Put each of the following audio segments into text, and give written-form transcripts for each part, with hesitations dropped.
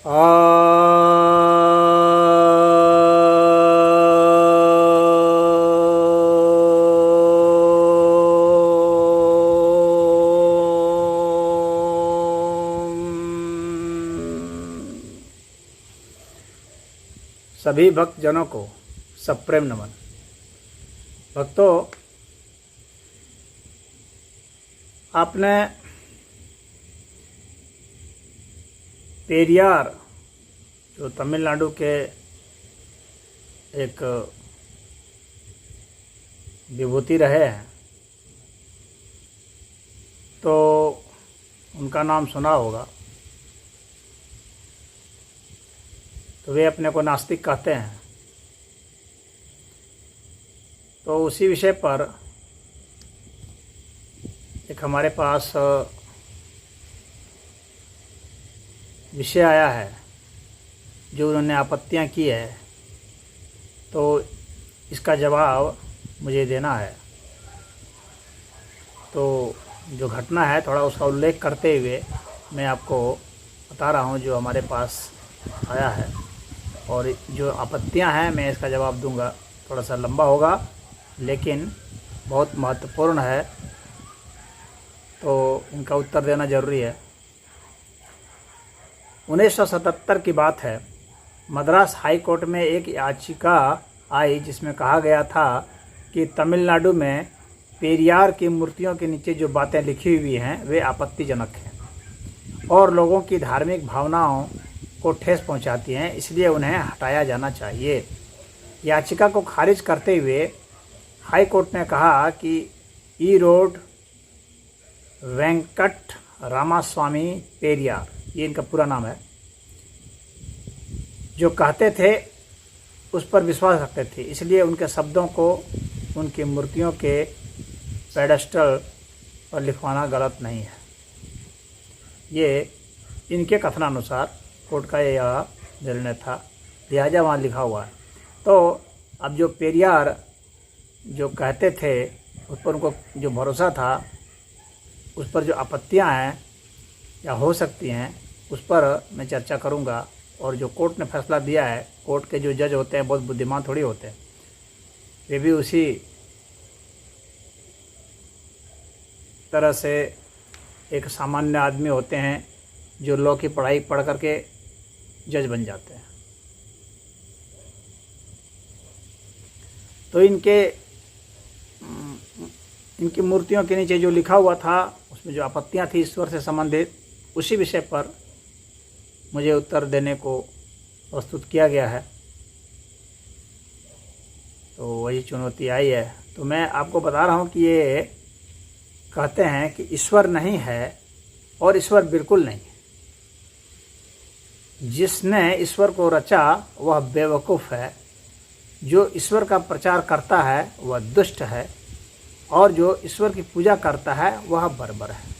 सभी भक्तजनों को सप्रेम नमन। भक्तों, आपने पेरियार जो तमिलनाडु के एक विभूति रहे हैं, तो उनका नाम सुना होगा। तो वे अपने को नास्तिक कहते हैं। तो उसी विषय पर एक हमारे पास विषय आया है जो उन्होंने आपत्तियां की है, तो इसका जवाब मुझे देना है। तो जो घटना है थोड़ा उसका उल्लेख करते हुए मैं आपको बता रहा हूँ जो हमारे पास आया है, और जो आपत्तियां हैं मैं इसका जवाब दूंगा। थोड़ा सा लंबा होगा लेकिन बहुत महत्वपूर्ण है, तो इनका उत्तर देना ज़रूरी है। 1977 की बात है। मद्रास हाई कोर्ट में एक याचिका आई जिसमें कहा गया था कि तमिलनाडु में पेरियार की मूर्तियों के नीचे जो बातें लिखी हुई हैं वे आपत्तिजनक हैं और लोगों की धार्मिक भावनाओं को ठेस पहुंचाती हैं, इसलिए उन्हें हटाया जाना चाहिए। याचिका को खारिज करते हुए हाई कोर्ट ने कहा कि ई रोड वेंकट रामास्वामी पेरियार, ये इनका पूरा नाम है, जो कहते थे उस पर विश्वास रखते थे, इसलिए उनके शब्दों को उनकी मूर्तियों के पेडेस्टल पर लिखवाना गलत नहीं है। ये इनके कथनानुसार कोर्ट का यह निर्णय था, लिहाजा वहाँ लिखा हुआ है। तो अब जो पेरियार जो कहते थे उस पर उनको जो भरोसा था, उस पर जो आपत्तियां हैं या हो सकती हैं उस पर मैं चर्चा करूंगा। और जो कोर्ट ने फैसला दिया है, कोर्ट के जो जज होते हैं बहुत बुद्धिमान थोड़ी होते हैं, वे भी उसी तरह से एक सामान्य आदमी होते हैं जो लॉ की पढ़ाई पढ़ करके जज बन जाते हैं। तो इनकी मूर्तियों के नीचे जो लिखा हुआ था उसमें जो आपत्तियां थी ईश्वर से संबंधित, उसी विषय पर मुझे उत्तर देने को प्रस्तुत किया गया है। तो वही चुनौती आई है। तो मैं आपको बता रहा हूँ कि ये कहते हैं कि ईश्वर नहीं है और ईश्वर बिल्कुल नहीं है। जिसने ईश्वर को रचा वह बेवकूफ़ है, जो ईश्वर का प्रचार करता है वह दुष्ट है, और जो ईश्वर की पूजा करता है वह बर्बर है।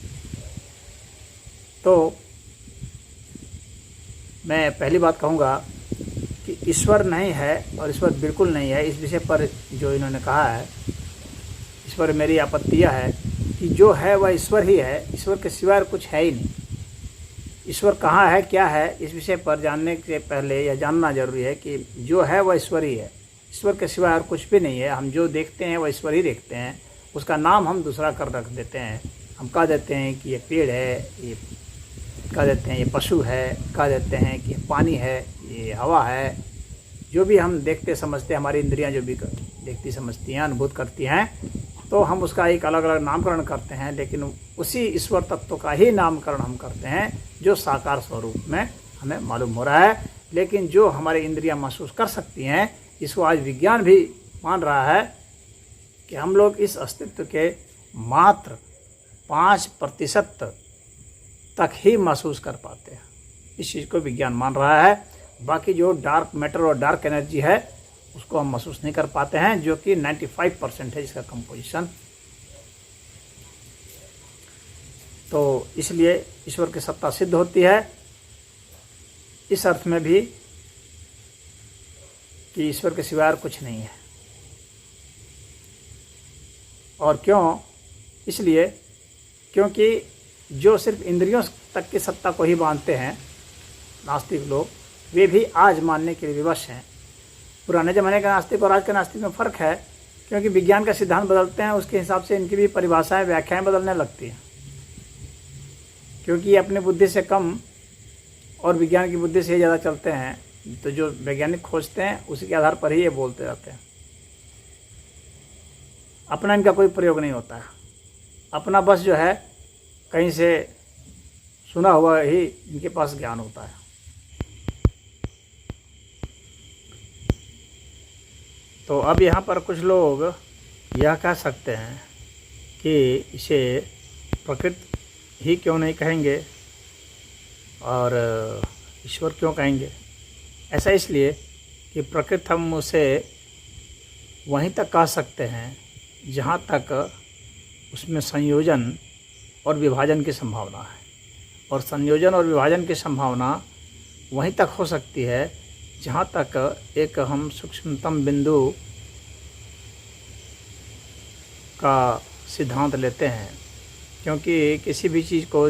तो मैं पहली बात कहूँगा कि ईश्वर नहीं है और ईश्वर बिल्कुल नहीं है, इस विषय पर जो इन्होंने कहा है इस पर मेरी आपत्तियाँ है कि जो है वह ईश्वर ही है, ईश्वर के सिवाय कुछ है ही नहीं। ईश्वर कहाँ है, क्या है, इस विषय पर जानने के पहले यह जानना जरूरी है कि जो है वह ईश्वर ही है, ईश्वर के सिवाय और कुछ भी नहीं है। हम जो देखते हैं वह ईश्वर ही देखते हैं, उसका नाम हम दूसरा कर रख देते हैं। हम कह देते हैं कि ये पेड़ है, ये कह देते हैं ये पशु है, कह देते हैं कि ये पानी है, ये हवा है। जो भी हम देखते समझते, हमारी इंद्रियां जो भी देखती समझती हैं, अनुभूत करती हैं, तो हम उसका एक अलग अलग नामकरण करते हैं, लेकिन उसी ईश्वर तत्व का ही नामकरण हम करते हैं जो साकार स्वरूप में हमें मालूम हो रहा है। लेकिन जो हमारी इंद्रियां महसूस कर सकती हैं, इसको आज विज्ञान भी मान रहा है कि हम लोग इस अस्तित्व के मात्र 5% तक ही महसूस कर पाते हैं। इस चीज़ को विज्ञान मान रहा है। बाकी जो डार्क मैटर और डार्क एनर्जी है उसको हम महसूस नहीं कर पाते हैं, जो कि 95% है इसका कंपोजिशन। तो इसलिए ईश्वर की सत्ता सिद्ध होती है इस अर्थ में भी कि ईश्वर के सिवाय कुछ नहीं है। और क्यों? इसलिए क्योंकि जो सिर्फ इंद्रियों तक की सत्ता को ही मानते हैं नास्तिक लोग, वे भी आज मानने के लिए विवश हैं। पुराने ज़माने का नास्तिक और आज के नास्तिक में फ़र्क है, क्योंकि विज्ञान का सिद्धांत बदलते हैं, उसके हिसाब से इनकी भी परिभाषाएं, व्याख्याएं बदलने लगती हैं, क्योंकि ये अपनी बुद्धि से कम और विज्ञान की बुद्धि से ही ज़्यादा चलते हैं। तो जो वैज्ञानिक खोजते हैं उसी के आधार पर ही ये बोलते रहते हैं। अपना इनका कोई प्रयोग नहीं होता है। अपना बस जो है कहीं से सुना हुआ ही इनके पास ज्ञान होता है। तो अब यहाँ पर कुछ लोग यह कह सकते हैं कि इसे प्रकृति ही क्यों नहीं कहेंगे और ईश्वर क्यों कहेंगे। ऐसा इसलिए कि प्रकृति हम उसे वहीं तक कह सकते हैं जहाँ तक उसमें संयोजन और विभाजन की संभावना है, और संयोजन और विभाजन की संभावना वहीं तक हो सकती है जहाँ तक एक हम सूक्ष्मतम बिंदु का सिद्धांत लेते हैं, क्योंकि किसी भी चीज़ को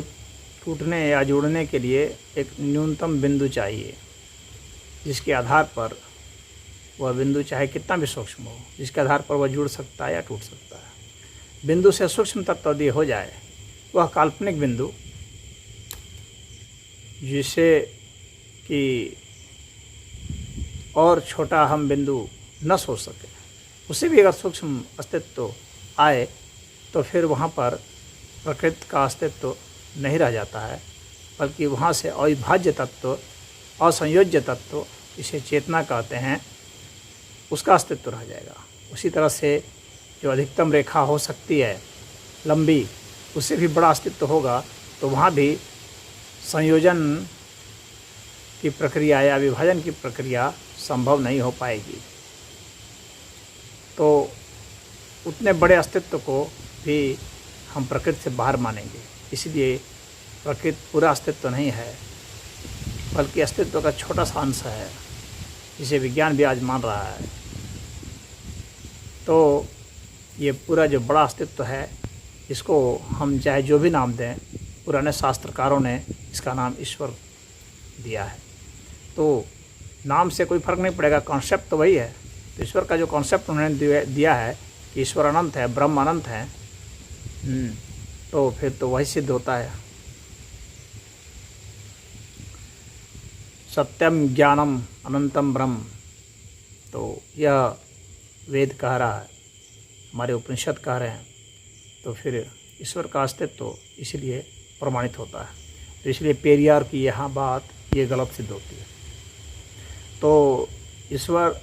टूटने या जुड़ने के लिए एक न्यूनतम बिंदु चाहिए, जिसके आधार पर वह बिंदु चाहे कितना भी सूक्ष्म हो, जिसके आधार पर वह जुड़ सकता है या टूट सकता है। बिंदु से सूक्ष्म तत्व यदि हो जाए, वह काल्पनिक बिंदु जिसे कि और छोटा हम बिंदु न सोच सके, उसे भी अगर सूक्ष्म अस्तित्व आए तो फिर वहाँ पर प्रकृति का अस्तित्व नहीं रह जाता है, बल्कि वहाँ से अविभाज्य तत्व, असंयोज्य तत्व, इसे चेतना कहते हैं, उसका अस्तित्व रह जाएगा। उसी तरह से जो अधिकतम रेखा हो सकती है लंबी, उससे भी बड़ा अस्तित्व होगा, तो वहाँ भी संयोजन की प्रक्रिया या विभाजन की प्रक्रिया संभव नहीं हो पाएगी। तो उतने बड़े अस्तित्व को भी हम प्रकृति से बाहर मानेंगे। इसलिए प्रकृति पूरा अस्तित्व नहीं है, बल्कि अस्तित्व का छोटा सा अंश है, जिसे विज्ञान भी आज मान रहा है। तो ये पूरा जो बड़ा अस्तित्व है, इसको हम चाहे जो भी नाम दें, पुराने शास्त्रकारों ने इसका नाम ईश्वर दिया है। तो नाम से कोई फ़र्क नहीं पड़ेगा, कॉन्सेप्ट तो वही है। तो ईश्वर का जो कॉन्सेप्ट उन्होंने दिया है कि ईश्वर अनंत है, ब्रह्म अनंत है, तो फिर तो वही सिद्ध होता है। सत्यम ज्ञानम अनंतम ब्रह्म, तो यह वेद कह रहा है, हमारे उपनिषद कह रहे हैं। तो फिर ईश्वर का अस्तित्व इसलिए प्रमाणित होता है। तो इसलिए पेरियार की यहाँ बात ये गलत सिद्ध होती है। तो ईश्वर,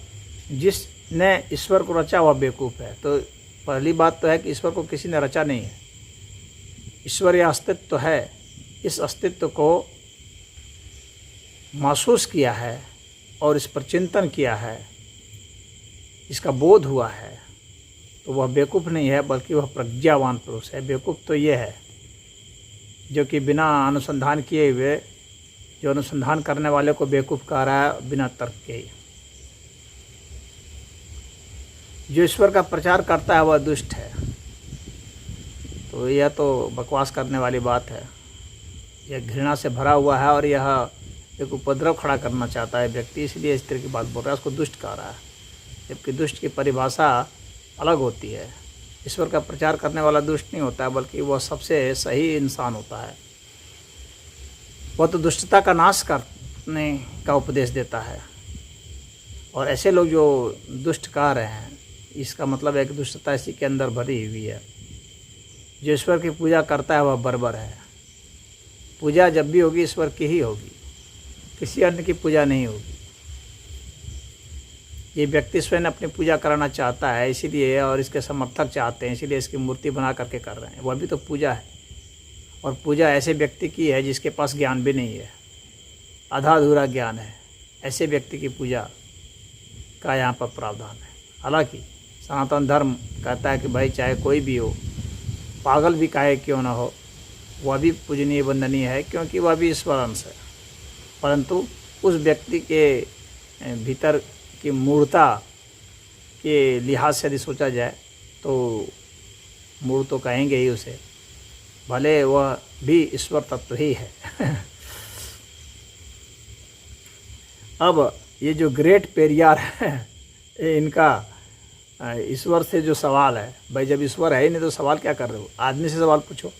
जिसने ईश्वर को रचा हुआ बेवकूफ़ है। तो पहली बात तो है कि ईश्वर को किसी ने रचा नहीं है। ईश्वर यह अस्तित्व है, इस अस्तित्व को महसूस किया है और इस पर चिंतन किया है, इसका बोध हुआ है, तो वह बेवकूफ़ नहीं है, बल्कि वह प्रज्ञावान पुरुष है। बेवकूफ़ तो ये है जो कि बिना अनुसंधान किए हुए, जो अनुसंधान करने वाले को बेवकूफ़ कह रहा है बिना तर्क के। जो ईश्वर का प्रचार करता है वह दुष्ट है। तो यह तो बकवास करने वाली बात है। यह घृणा से भरा हुआ है और यह एक उपद्रव खड़ा करना चाहता है व्यक्ति, इसलिए इस तरह की बात बोल रहा है, उसको दुष्ट कह रहा है। जबकि दुष्ट की परिभाषा अलग होती है। ईश्वर का प्रचार करने वाला दुष्ट नहीं होता है, बल्कि वह सबसे सही इंसान होता है। वह तो दुष्टता का नाश करने का उपदेश देता है। और ऐसे लोग जो दुष्ट कह रहे हैं, इसका मतलब है कि दुष्टता इसी के अंदर भरी हुई है। जो ईश्वर की पूजा करता है वह बर्बर है। पूजा जब भी होगी ईश्वर की ही होगी, किसी अन्य की पूजा नहीं होगी। ये व्यक्ति स्वयं अपनी पूजा कराना चाहता है, इसीलिए, और इसके समर्थक चाहते हैं, इसीलिए इसकी मूर्ति बना करके कर रहे हैं। वह भी तो पूजा है। और पूजा ऐसे व्यक्ति की है जिसके पास ज्ञान भी नहीं है, आधा अधूरा ज्ञान है। ऐसे व्यक्ति की पूजा का यहाँ पर प्रावधान है। हालांकि सनातन धर्म कहता है कि भाई चाहे कोई भी हो, पागल भी काहे क्यों ना हो, वह भी पूजनीय वंदनीय है, क्योंकि वह भी ईश्वर अंश है। परंतु उस व्यक्ति के भीतर की मूर्ता के लिहाज से यदि सोचा जाए तो मूर्त तो कहेंगे ही उसे, भले वह भी ईश्वर तत्व ही है। अब ये जो ग्रेट पेरियार है, ये इनका ईश्वर से जो सवाल है, भाई जब ईश्वर है ही नहीं तो सवाल क्या कर रहे हो, आदमी से सवाल पूछो।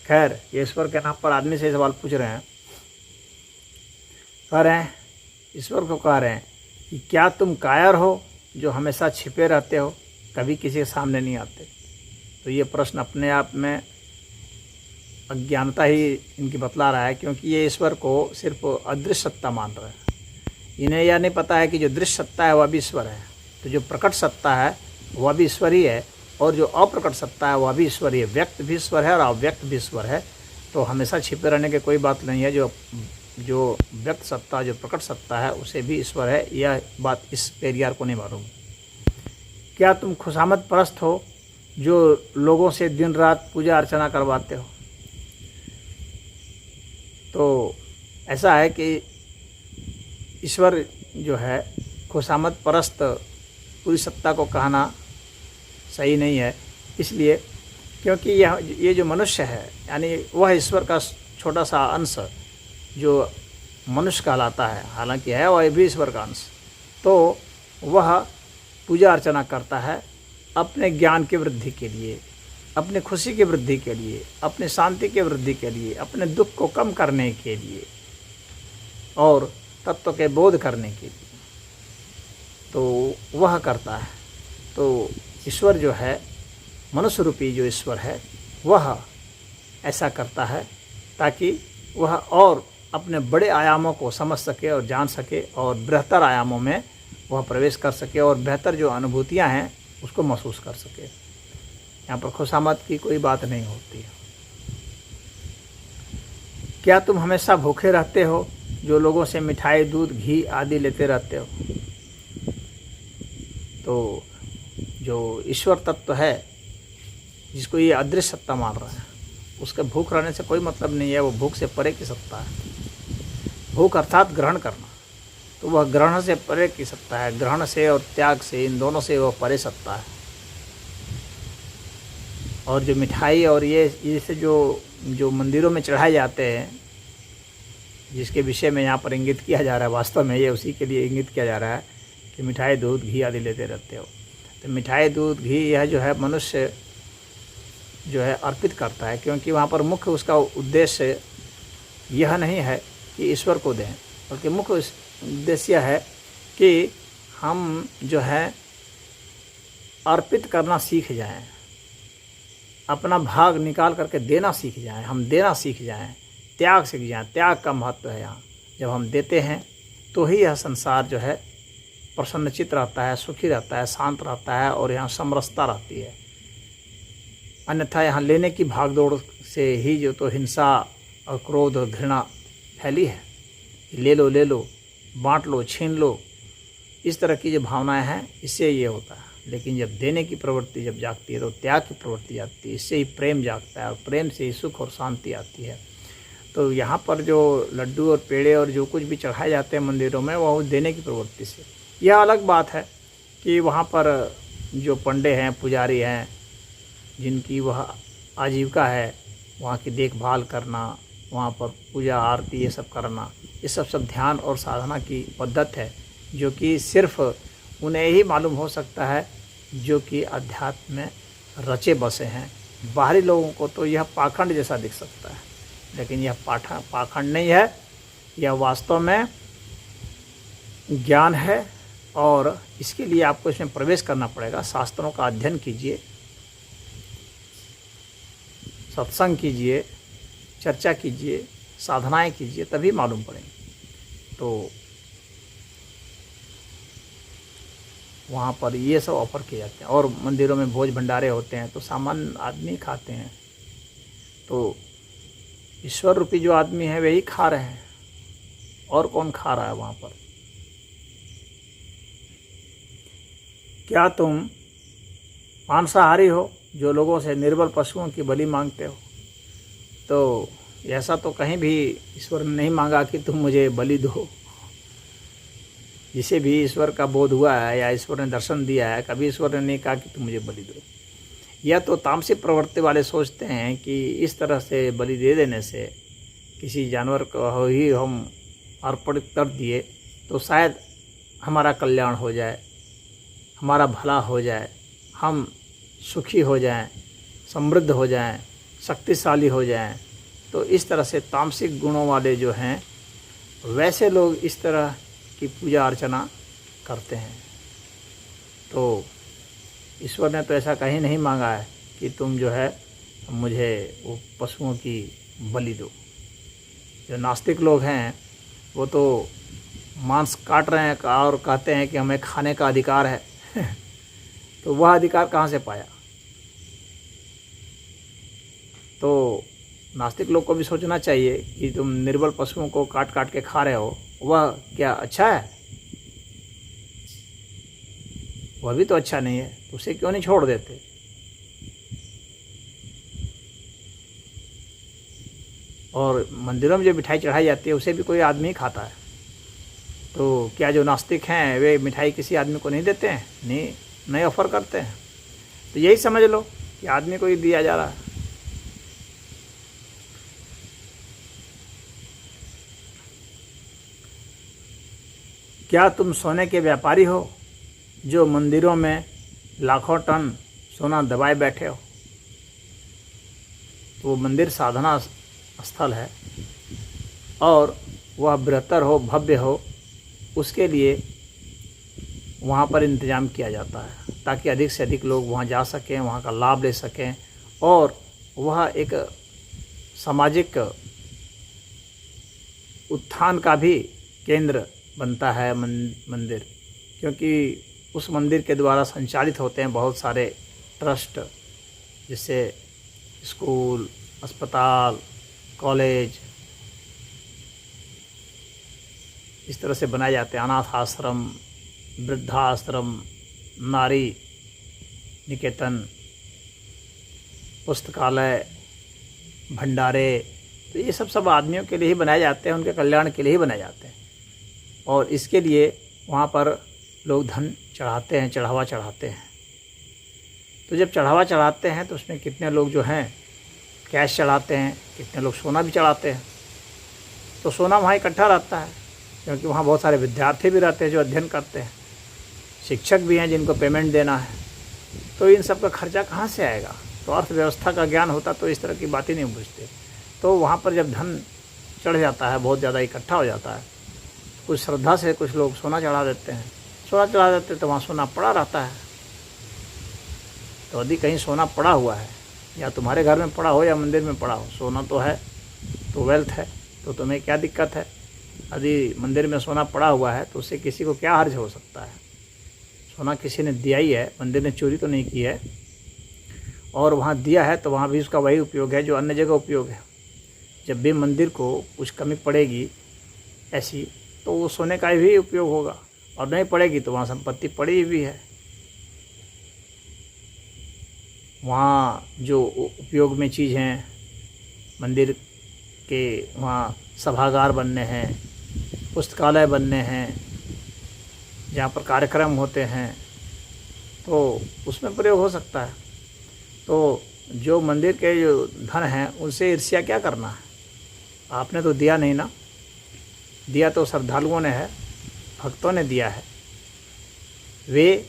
खैर ये ईश्वर के नाम पर आदमी से सवाल पूछ रहे हैं। कह रहे हैं, ईश्वर को कह रहे हैं कि क्या तुम कायर हो जो हमेशा छिपे रहते हो, कभी किसी के सामने नहीं आते। तो ये प्रश्न अपने आप में अज्ञानता ही इनकी बतला रहा है, क्योंकि ये ईश्वर को सिर्फ अदृश्य सत्ता मान रहे हैं। इन्हें यह नहीं पता है कि जो दृश्य सत्ता है वह भी ईश्वर है, तो जो प्रकट सत्ता है वह भी ईश्वर ही है, और जो अप्रकट सत्ता है वह भी ईश्वर ही है। व्यक्त भी ईश्वर है और अव्यक्त भी ईश्वर है। तो हमेशा छिपे रहने की कोई बात नहीं है। जो व्यक्त सत्ता, जो प्रकट सत्ता है उसे भी ईश्वर है। यह बात इस पेरियार को नहीं मालूम। क्या तुम खुशामद परस्त हो जो लोगों से दिन रात पूजा अर्चना करवाते हो। तो ऐसा है कि ईश्वर जो है खुशामद परस्त पूरी सत्ता को कहना सही नहीं है, इसलिए क्योंकि ये जो मनुष्य है, यानी वह ईश्वर का छोटा सा अंश जो मनुष्य कहलाता है, हालांकि है वह भी ईश्वर का अंश, तो वह पूजा अर्चना करता है अपने ज्ञान की वृद्धि के लिए, अपनी खुशी की वृद्धि के लिए, अपनी शांति की वृद्धि के लिए, अपने दुख को कम करने के लिए और तत्व के बोध करने के लिए, तो वह करता है। तो ईश्वर जो है, मनुष्य रूपी जो ईश्वर है, वह ऐसा करता है ताकि वह और अपने बड़े आयामों को समझ सके और जान सके, और बेहतर आयामों में वह प्रवेश कर सके और बेहतर जो अनुभूतियां हैं उसको महसूस कर सके। यहाँ पर खुशामद की कोई बात नहीं होती है। क्या तुम हमेशा भूखे रहते हो जो लोगों से मिठाई, दूध, घी आदि लेते रहते हो। तो जो ईश्वर तत्व है, जिसको ये अदृश्य सत्ता मान रहा है, उसके भूख रहने से कोई मतलब नहीं है। वो भूख से परे की सत्ता है। भूख अर्थात ग्रहण करना, तो वह ग्रहण से परे की सत्ता है। ग्रहण से और त्याग से, इन दोनों से वह परे सत्ता है। और जो मिठाई और ये से जो मंदिरों में चढ़ाए जाते हैं, जिसके विषय में यहाँ पर इंगित किया जा रहा है, वास्तव में ये उसी के लिए इंगित किया जा रहा है कि मिठाई, दूध, घी आदि लेते रहते हो। तो मिठाई, दूध, घी यह जो है मनुष्य जो है अर्पित करता है, क्योंकि वहाँ पर मुख्य उसका उद्देश्य यह नहीं है कि ईश्वर को दें, बल्कि मुख्य उद्देश्य है कि हम जो है अर्पित करना सीख जाएं, अपना भाग निकाल करके देना सीख जाएं, हम देना सीख जाएं, त्याग सीख जाएं। त्याग का महत्व है यहाँ। जब हम देते हैं तो ही यह संसार जो है प्रसन्नचित रहता है, सुखी रहता है, शांत रहता है और यहाँ समरसता रहती है। अन्यथा यहाँ लेने की भागदौड़ से ही जो तो हिंसा और क्रोध और घृणा फैली है। ले लो, बांट लो, छीन लो, इस तरह की जो भावनाएं हैं, इससे ये होता है। लेकिन जब देने की प्रवृत्ति जब जागती है तो त्याग की प्रवृत्ति जाती है। इससे ही प्रेम जागता है और प्रेम से ही सुख और शांति आती है। तो यहाँ पर जो लड्डू और पेड़े और जो कुछ भी चढ़ाए जाते हैं मंदिरों में, वह देने की प्रवृत्ति से। यह अलग बात है कि वहाँ पर जो पंडे हैं, पुजारी हैं, जिनकी वह आजीविका है वहाँ की देखभाल करना, वहाँ पर पूजा आरती ये सब करना, ये सब ध्यान और साधना की पद्धत है, जो कि सिर्फ उन्हें ही मालूम हो सकता है जो कि अध्यात्म में रचे बसे हैं। बाहरी लोगों को तो यह पाखंड जैसा दिख सकता है, लेकिन यह पाखंड नहीं है। यह वास्तव में ज्ञान है, और इसके लिए आपको इसमें प्रवेश करना पड़ेगा। शास्त्रों का अध्ययन कीजिए, सत्संग कीजिए, चर्चा कीजिए, साधनाएं कीजिए, तभी मालूम पड़ेंगे। तो वहाँ पर ये सब ऑफर किए जाते हैं। और मंदिरों में भोज भंडारे होते हैं तो सामान्य आदमी खाते हैं। तो ईश्वर रूपी जो आदमी है वही खा रहे हैं, और कौन खा रहा है वहाँ पर। क्या तुम मांसाहारी हो जो लोगों से निर्बल पशुओं की बलि मांगते हो। तो ऐसा तो कहीं भी ईश्वर ने नहीं मांगा कि तुम मुझे बलि दो। जिसे भी ईश्वर का बोध हुआ है या ईश्वर ने दर्शन दिया है, कभी ईश्वर ने नहीं कहा कि तुम मुझे बलि दो। या तो तामसिक प्रवृत्ति वाले सोचते हैं कि इस तरह से बलि दे देने से किसी जानवर को ही हम अर्पण कर दिए तो शायद हमारा कल्याण हो जाए, हमारा भला हो जाए, हम सुखी हो जाएं, समृद्ध हो जाएं, शक्तिशाली हो जाएं। तो इस तरह से तामसिक गुणों वाले जो हैं वैसे लोग इस तरह की पूजा अर्चना करते हैं। तो ईश्वर ने तो ऐसा कहीं नहीं मांगा है कि तुम जो है मुझे वो पशुओं की बलि दो। जो नास्तिक लोग हैं वो तो मांस काट रहे हैं और कहते हैं कि हमें खाने का अधिकार है तो वह अधिकार कहाँ से पाया? तो नास्तिक लोग को भी सोचना चाहिए कि तुम निर्बल पशुओं को काट काट के खा रहे हो, वह क्या अच्छा है? वह भी तो अच्छा नहीं है, तो उसे क्यों नहीं छोड़ देते? और मंदिरों में जो मिठाई चढ़ाई जाती है उसे भी कोई आदमी ही खाता है। तो क्या जो नास्तिक हैं वे मिठाई किसी आदमी को नहीं देते हैं? नहीं ऑफ़र करते हैं। तो यही समझ लो कि आदमी को ही दिया जा रहा है। क्या तुम सोने के व्यापारी हो जो मंदिरों में लाखों टन सोना दबाए बैठे हो? तो वो मंदिर साधना स्थल है और वह बृहत्तर हो, भव्य हो, उसके लिए वहाँ पर इंतज़ाम किया जाता है ताकि अधिक से अधिक लोग वहाँ जा सकें, वहाँ का लाभ ले सकें और वह एक सामाजिक उत्थान का भी केंद्र बनता है मंदिर, क्योंकि उस मंदिर के द्वारा संचालित होते हैं बहुत सारे ट्रस्ट, जैसे स्कूल, अस्पताल, कॉलेज, इस तरह से बनाए जाते हैं। अनाथ आश्रम, वृद्धाश्रम, नारी निकेतन, पुस्तकालय, भंडारे, तो ये सब आदमियों के लिए ही बनाए जाते हैं, उनके कल्याण के लिए ही बनाए जाते हैं। और इसके लिए वहाँ पर लोग धन चढ़ाते हैं, चढ़ावा चढ़ाते हैं। तो जब चढ़ावा चढ़ाते हैं तो उसमें कितने लोग जो हैं कैश चढ़ाते हैं, कितने लोग सोना भी चढ़ाते हैं। तो सोना वहाँ इकट्ठा रहता है क्योंकि वहाँ बहुत सारे विद्यार्थी भी रहते हैं जो अध्ययन करते हैं, शिक्षक भी हैं जिनको पेमेंट देना है। तो इन सब का खर्चा कहाँ से आएगा? तो अर्थव्यवस्था का ज्ञान होता तो इस तरह की बातें नहीं पूछते। तो वहाँ पर जब धन चढ़ जाता है, बहुत ज़्यादा इकट्ठा हो जाता है, कुछ श्रद्धा से कुछ लोग सोना चढ़ा देते हैं। सोना चढ़ा देते तो वहाँ सोना पड़ा रहता है। तो यदि कहीं सोना पड़ा हुआ है, या तुम्हारे घर में पड़ा हो या मंदिर में पड़ा हो, सोना तो है, तो वेल्थ है, तो तुम्हें क्या दिक्कत है? यदि मंदिर में सोना पड़ा हुआ है तो उससे किसी को क्या हर्ज हो सकता है? सोना किसी ने दिया ही है, मंदिर ने चोरी तो नहीं की है। और वहाँ दिया है तो वहाँ भी उसका वही उपयोग है जो अन्य जगह उपयोग है। जब भी मंदिर को कुछ कमी पड़ेगी ऐसी, तो वो सोने का भी उपयोग होगा, और नहीं पड़ेगी तो वहाँ संपत्ति पड़ी हुई है। वहाँ जो उपयोग में चीज़ हैं, मंदिर के वहाँ सभागार बनने हैं, पुस्तकालय बनने हैं, जहाँ पर कार्यक्रम होते हैं, तो उसमें प्रयोग हो सकता है। तो जो मंदिर के जो धन हैं उनसे ईर्ष्या क्या करना है? आपने तो दिया नहीं ना, दिया तो श्रद्धालुओं ने है, भक्तों ने दिया है। वे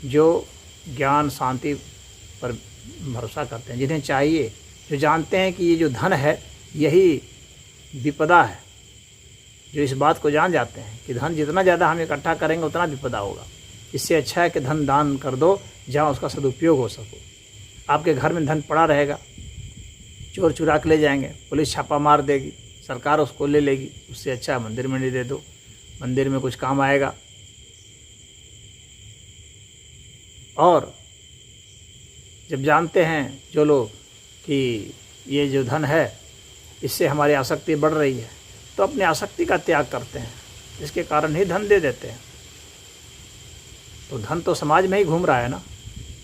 जो ज्ञान शांति पर भरोसा करते हैं, जिन्हें चाहिए, जो जानते हैं कि ये जो धन है यही विपदा है, जो इस बात को जान जाते हैं कि धन जितना ज़्यादा हम इकट्ठा करेंगे उतना विपदा होगा। इससे अच्छा है कि धन दान कर दो जहाँ उसका सदुपयोग हो सके। आपके घर में धन पड़ा रहेगा, चोर चुरा के ले जाएंगे, पुलिस छापा मार देगी, सरकार उसको ले लेगी। उससे अच्छा है मंदिर में नहीं दे दो, मंदिर में कुछ काम आएगा। और जब जानते हैं जो लोग कि ये जो धन है इससे हमारी आसक्ति बढ़ रही है, तो अपनी आसक्ति का त्याग करते हैं, इसके कारण ही धन दे देते हैं। तो धन तो समाज में ही घूम रहा है ना,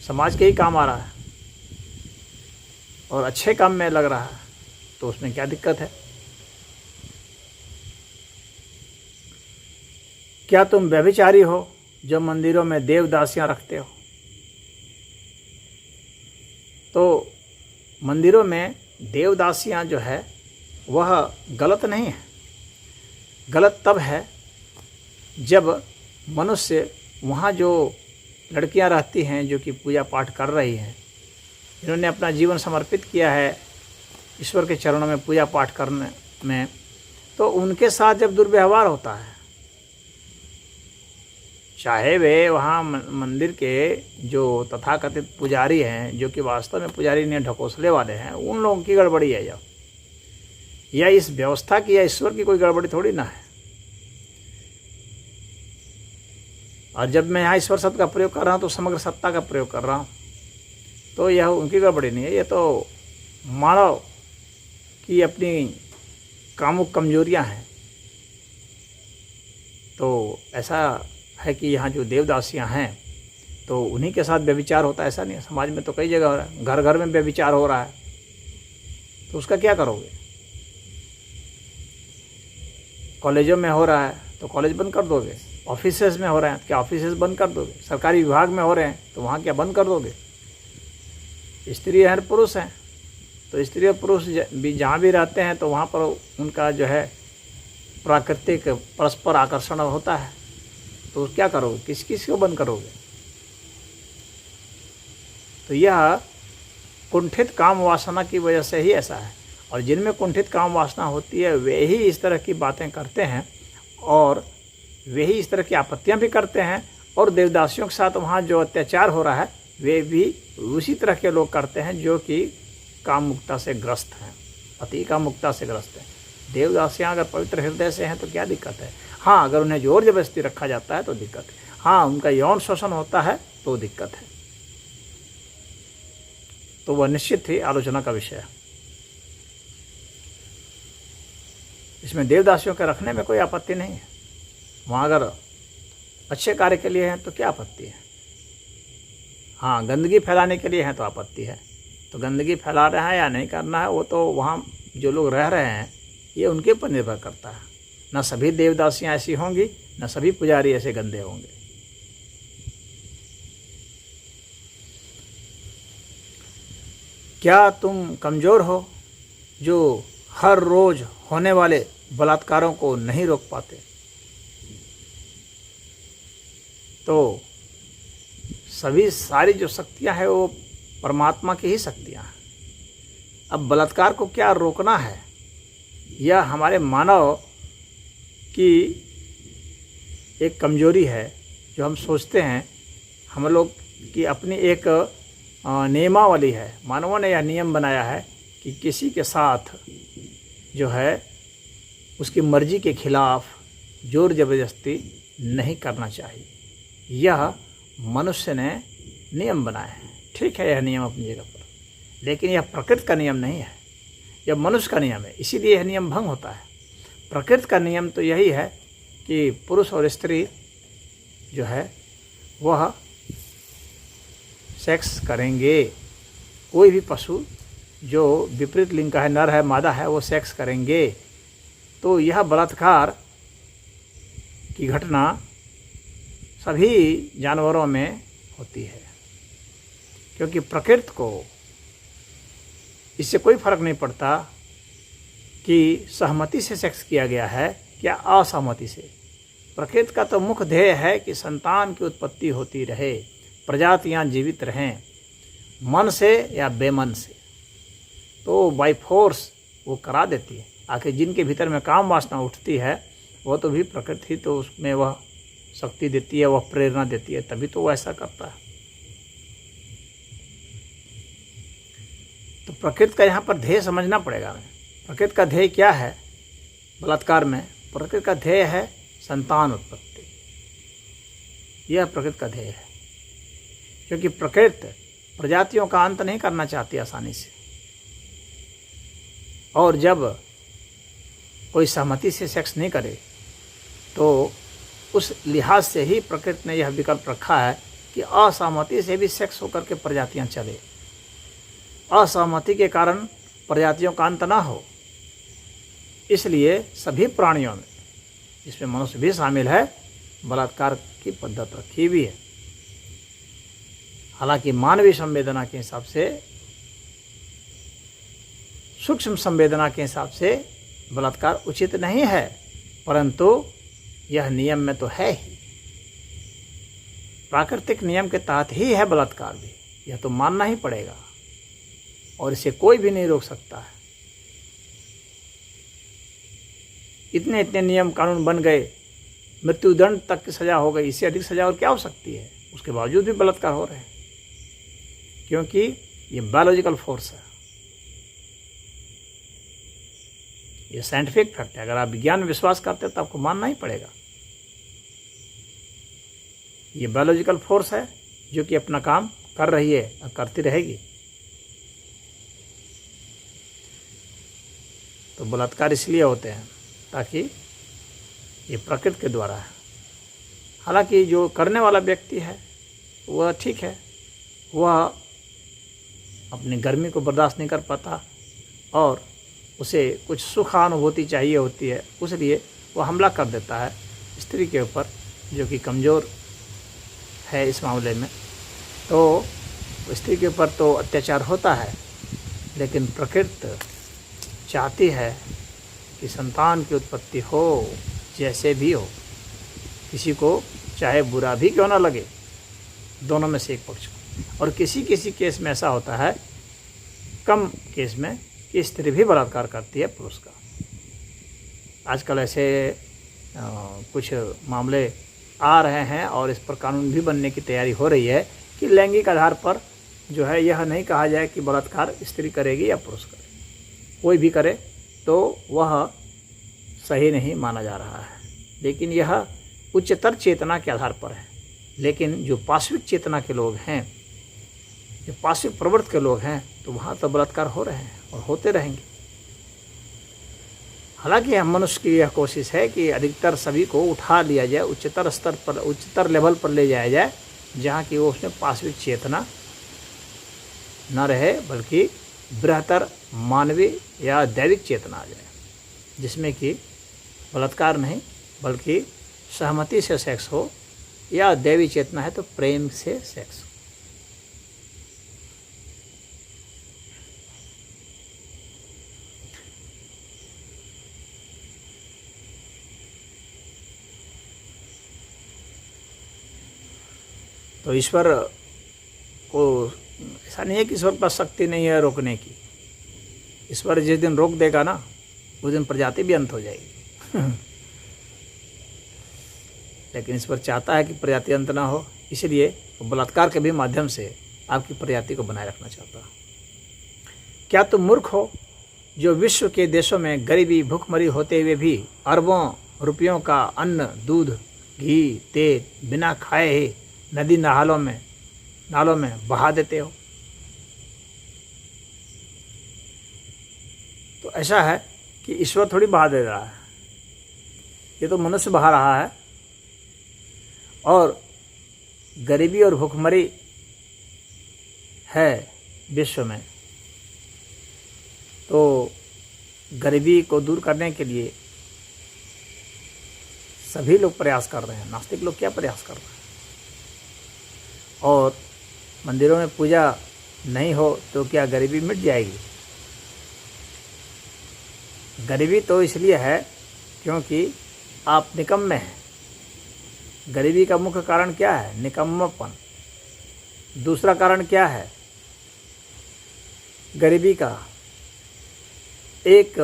समाज के ही काम आ रहा है और अच्छे काम में लग रहा है, तो उसमें क्या दिक्कत है? क्या तुम व्यभिचारी हो जो मंदिरों में देवदासियां रखते हो? तो मंदिरों में देवदासियां जो है वह गलत नहीं है। गलत तब है जब मनुष्य वहाँ जो लड़कियाँ रहती हैं जो कि पूजा पाठ कर रही हैं, जिन्होंने अपना जीवन समर्पित किया है ईश्वर के चरणों में पूजा पाठ करने में, तो उनके साथ जब दुर्व्यवहार होता है, चाहे वे वहाँ मंदिर के जो तथाकथित पुजारी हैं, जो कि वास्तव में पुजारी ने ढकोसले वाले हैं, उन लोगों की गड़बड़ी है या इस व्यवस्था की या ईश्वर की कोई गड़बड़ी थोड़ी ना है। और जब मैं यहाँ ईश्वर शब्द का प्रयोग कर रहा हूँ तो समग्र सत्ता का प्रयोग कर रहा हूँ, तो यह उनकी गड़बड़ी नहीं है, ये तो मानव की अपनी कामुक कमजोरियाँ हैं। तो ऐसा है कि यहाँ जो देवदासियाँ हैं तो उन्हीं के साथ व्यभिचार होता है, ऐसा नहीं है। समाज में तो कई जगह हो रहा है, घर घर में व्यभिचार हो रहा है, तो उसका क्या करोगे? कॉलेजों में हो रहा है तो कॉलेज बंद कर दोगे, ऑफिसेज में हो रहे हैं क्या ऑफिसेज बंद कर दोगे, सरकारी विभाग में हो रहे हैं तो वहाँ क्या बंद कर दोगे? स्त्री हैं पुरुष हैं, तो स्त्री और पुरुष भी जहाँ भी रहते हैं तो वहाँ पर उनका जो है प्राकृतिक परस्पर आकर्षण होता है, तो क्या करोगे? किस किस को बंद करोगे? तो यह कुंठित काम वासना की वजह से ही ऐसा है। और जिनमें कुंठित काम वासना होती है वे ही इस तरह की बातें करते हैं और वे ही इस तरह की आपत्तियां भी करते हैं। और देवदासियों के साथ वहाँ जो अत्याचार हो रहा है वे भी उसी तरह के लोग करते हैं जो कि कामुकता से ग्रस्त हैं, अति कामुकता से ग्रस्त हैं। देवदासियाँ अगर पवित्र हृदय से हैं तो क्या दिक्कत है? हाँ, अगर उन्हें जोर जबरदस्ती रखा जाता है तो दिक्कत है। हाँ, उनका यौन शोषण होता है तो दिक्कत है, तो वह निश्चित ही आलोचना का विषय है। इसमें देवदासियों के रखने में कोई आपत्ति नहीं है। वहाँ अगर अच्छे कार्य के लिए हैं तो क्या आपत्ति है? हाँ, गंदगी फैलाने के लिए हैं तो आपत्ति है। तो गंदगी फैला रहे हैं या नहीं करना है वो तो वहाँ जो लोग रह रहे हैं ये उनके ऊपर निर्भर करता है। न सभी देवदासियाँ ऐसी होंगी, न सभी पुजारी ऐसे गंदे होंगे। क्या तुम कमज़ोर हो जो हर रोज़ होने वाले बलात्कारों को नहीं रोक पाते? तो सभी सारी जो शक्तियां हैं वो परमात्मा की ही शक्तियां हैं। अब बलात्कार को क्या रोकना है? यह हमारे मानव की एक कमजोरी है जो हम सोचते हैं, हम लोग की अपनी एक नियमावली है। मानवों ने यह नियम बनाया है कि किसी के साथ जो है उसकी मर्जी के खिलाफ जोर ज़बरदस्ती नहीं करना चाहिए। यह मनुष्य ने नियम बनाए हैं। ठीक है, यह नियम अपनी जगह पर, लेकिन यह प्रकृति का नियम नहीं है, यह मनुष्य का नियम है, इसीलिए यह नियम भंग होता है। प्रकृति का नियम तो यही है कि पुरुष और स्त्री जो है वह सेक्स करेंगे। कोई भी पशु जो विपरीत लिंग का है, नर है मादा है, वो सेक्स करेंगे। तो यह बलात्कार की घटना सभी जानवरों में होती है, क्योंकि प्रकृति को इससे कोई फर्क नहीं पड़ता कि सहमति से सेक्स किया गया है या असहमति से। प्रकृति का तो मुख्य ध्येय है कि संतान की उत्पत्ति होती रहे, प्रजातियां जीवित रहें, मन से या बेमन से। तो बाय फोर्स वो करा देती है। आखिर जिनके भीतर में काम वासना उठती है वो तो भी प्रकृति ही तो उसमें वह शक्ति देती है, वह प्रेरणा देती है, तभी तो वो ऐसा करता है। तो प्रकृति का यहाँ पर ध्येय समझना पड़ेगा हमें। प्रकृति का ध्येय क्या है बलात्कार में? प्रकृति का ध्येय है संतान उत्पत्ति। यह प्रकृति का ध्येय है, क्योंकि प्रकृति प्रजातियों का अंत नहीं करना चाहती आसानी से। और जब कोई सहमति से सेक्स नहीं करे तो उस लिहाज से ही प्रकृति ने यह विकल्प रखा है कि असहमति से भी सेक्स होकर के प्रजातियां चले, असहमति के कारण प्रजातियों का अंत ना हो। इसलिए सभी प्राणियों में, इसमें मनुष्य भी शामिल है, बलात्कार की पद्धति रखी हुई है। हालांकि मानवीय संवेदना के हिसाब से, सूक्ष्म संवेदना के हिसाब से बलात्कार उचित नहीं है, परंतु यह नियम में तो है ही, प्राकृतिक नियम के तहत ही है बलात्कार भी, यह तो मानना ही पड़ेगा और इसे कोई भी नहीं रोक सकता है। इतने इतने नियम कानून बन गए, मृत्युदंड तक की सज़ा हो गई, इससे अधिक सज़ा और क्या हो सकती है? उसके बावजूद भी बलात्कार हो रहे हैं, क्योंकि ये बायोलॉजिकल फोर्स है, ये साइंटिफिक फैक्ट है। अगर आप विज्ञान में विश्वास करते हैं तो आपको मानना ही पड़ेगा। ये बायोलॉजिकल फोर्स है जो कि अपना काम कर रही है और करती रहेगी। तो बलात्कार इसलिए होते हैं ताकि ये प्रकृति के द्वारा है। हालांकि जो करने वाला व्यक्ति है वह ठीक है, वह अपनी गर्मी को बर्दाश्त नहीं कर पाता और उसे कुछ सुखानुभूति चाहिए होती है, उसलिए वह हमला कर देता है स्त्री के ऊपर जो कि कमज़ोर है इस मामले में। तो स्त्री के ऊपर तो अत्याचार होता है, लेकिन प्रकृति चाहती है कि संतान की उत्पत्ति हो, जैसे भी हो, किसी को चाहे बुरा भी क्यों ना लगे, दोनों में से एक पक्ष को। और किसी किसी केस में ऐसा होता है, कम केस में, कि स्त्री भी बलात्कार करती है पुरुष का। आजकल ऐसे कुछ मामले आ रहे हैं और इस पर कानून भी बनने की तैयारी हो रही है कि लैंगिक आधार पर जो है यह नहीं कहा जाए कि बलात्कार स्त्री करेगी या पुरुष करे, कोई भी करे तो वह सही नहीं माना जा रहा है। लेकिन यह उच्चतर चेतना के आधार पर है। लेकिन जो पाश्विक चेतना के लोग हैं, जो पाश्विक प्रवृत्ति के लोग हैं, तो वहाँ तो बलात्कार हो रहे हैं और होते रहेंगे। हालांकि हम मनुष्य की यह कोशिश है कि अधिकतर सभी को उठा लिया जाए, उच्चतर स्तर पर, उच्चतर लेवल पर ले जाया जाए, जहाँ की वो उसमें पाश्विक चेतना न रहे, बल्कि बृहत्तर मानवीय या दैविक चेतना आ जाए, जिसमें कि बलात्कार नहीं बल्कि सहमति से सेक्स हो, या दैवी चेतना है तो प्रेम से सेक्स हो। तो ईश्वर को ऐसा नहीं है कि ईश्वर पर शक्ति नहीं है रोकने की। ईश्वर जिस दिन रोक देगा ना, उस दिन प्रजाति भी अंत हो जाएगी। लेकिन ईश्वर चाहता है कि प्रजाति अंत ना हो, इसलिए वो बलात्कार के भी माध्यम से आपकी प्रजाति को बनाए रखना चाहता है। क्या तुम मूर्ख हो जो विश्व के देशों में गरीबी भूखमरी होते हुए भी अरबों रुपयों का अन्न, दूध, घी, तेल बिना खाए ही नदी नालों में बहा देते हो? तो ऐसा है कि ईश्वर थोड़ी बहा दे रहा है, ये तो मनुष्य बहा रहा है। और गरीबी और भूखमरी है विश्व में, तो गरीबी को दूर करने के लिए सभी लोग प्रयास कर रहे हैं। नास्तिक लोग क्या प्रयास कर रहे हैं? और मंदिरों में पूजा नहीं हो तो क्या गरीबी मिट जाएगी? गरीबी तो इसलिए है क्योंकि आप निकम्मे हैं। गरीबी का मुख्य कारण क्या है? निकम्मापन। दूसरा कारण क्या है गरीबी का? एक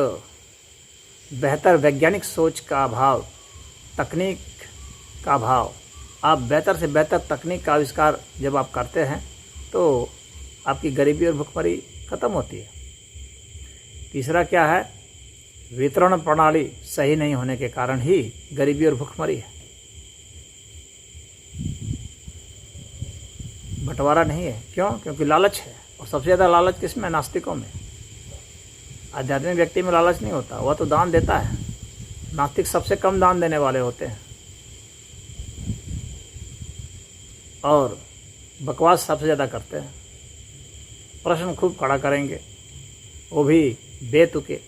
बेहतर वैज्ञानिक सोच का अभाव, तकनीक का अभाव। आप बेहतर से बेहतर तकनीक का आविष्कार जब आप करते हैं तो आपकी गरीबी और भुखमरी खत्म होती है। तीसरा क्या है? वितरण प्रणाली सही नहीं होने के कारण ही गरीबी और भुखमरी है। बंटवारा नहीं है। क्यों? क्योंकि लालच है, और सबसे ज़्यादा लालच किसमें? नास्तिकों में। आध्यात्मिक व्यक्ति में लालच नहीं होता, वह तो दान देता है। नास्तिक सबसे कम दान देने वाले होते हैं और बकवास सबसे ज़्यादा करते हैं। प्रश्न खूब खड़ा करेंगे, वो भी बेतुके।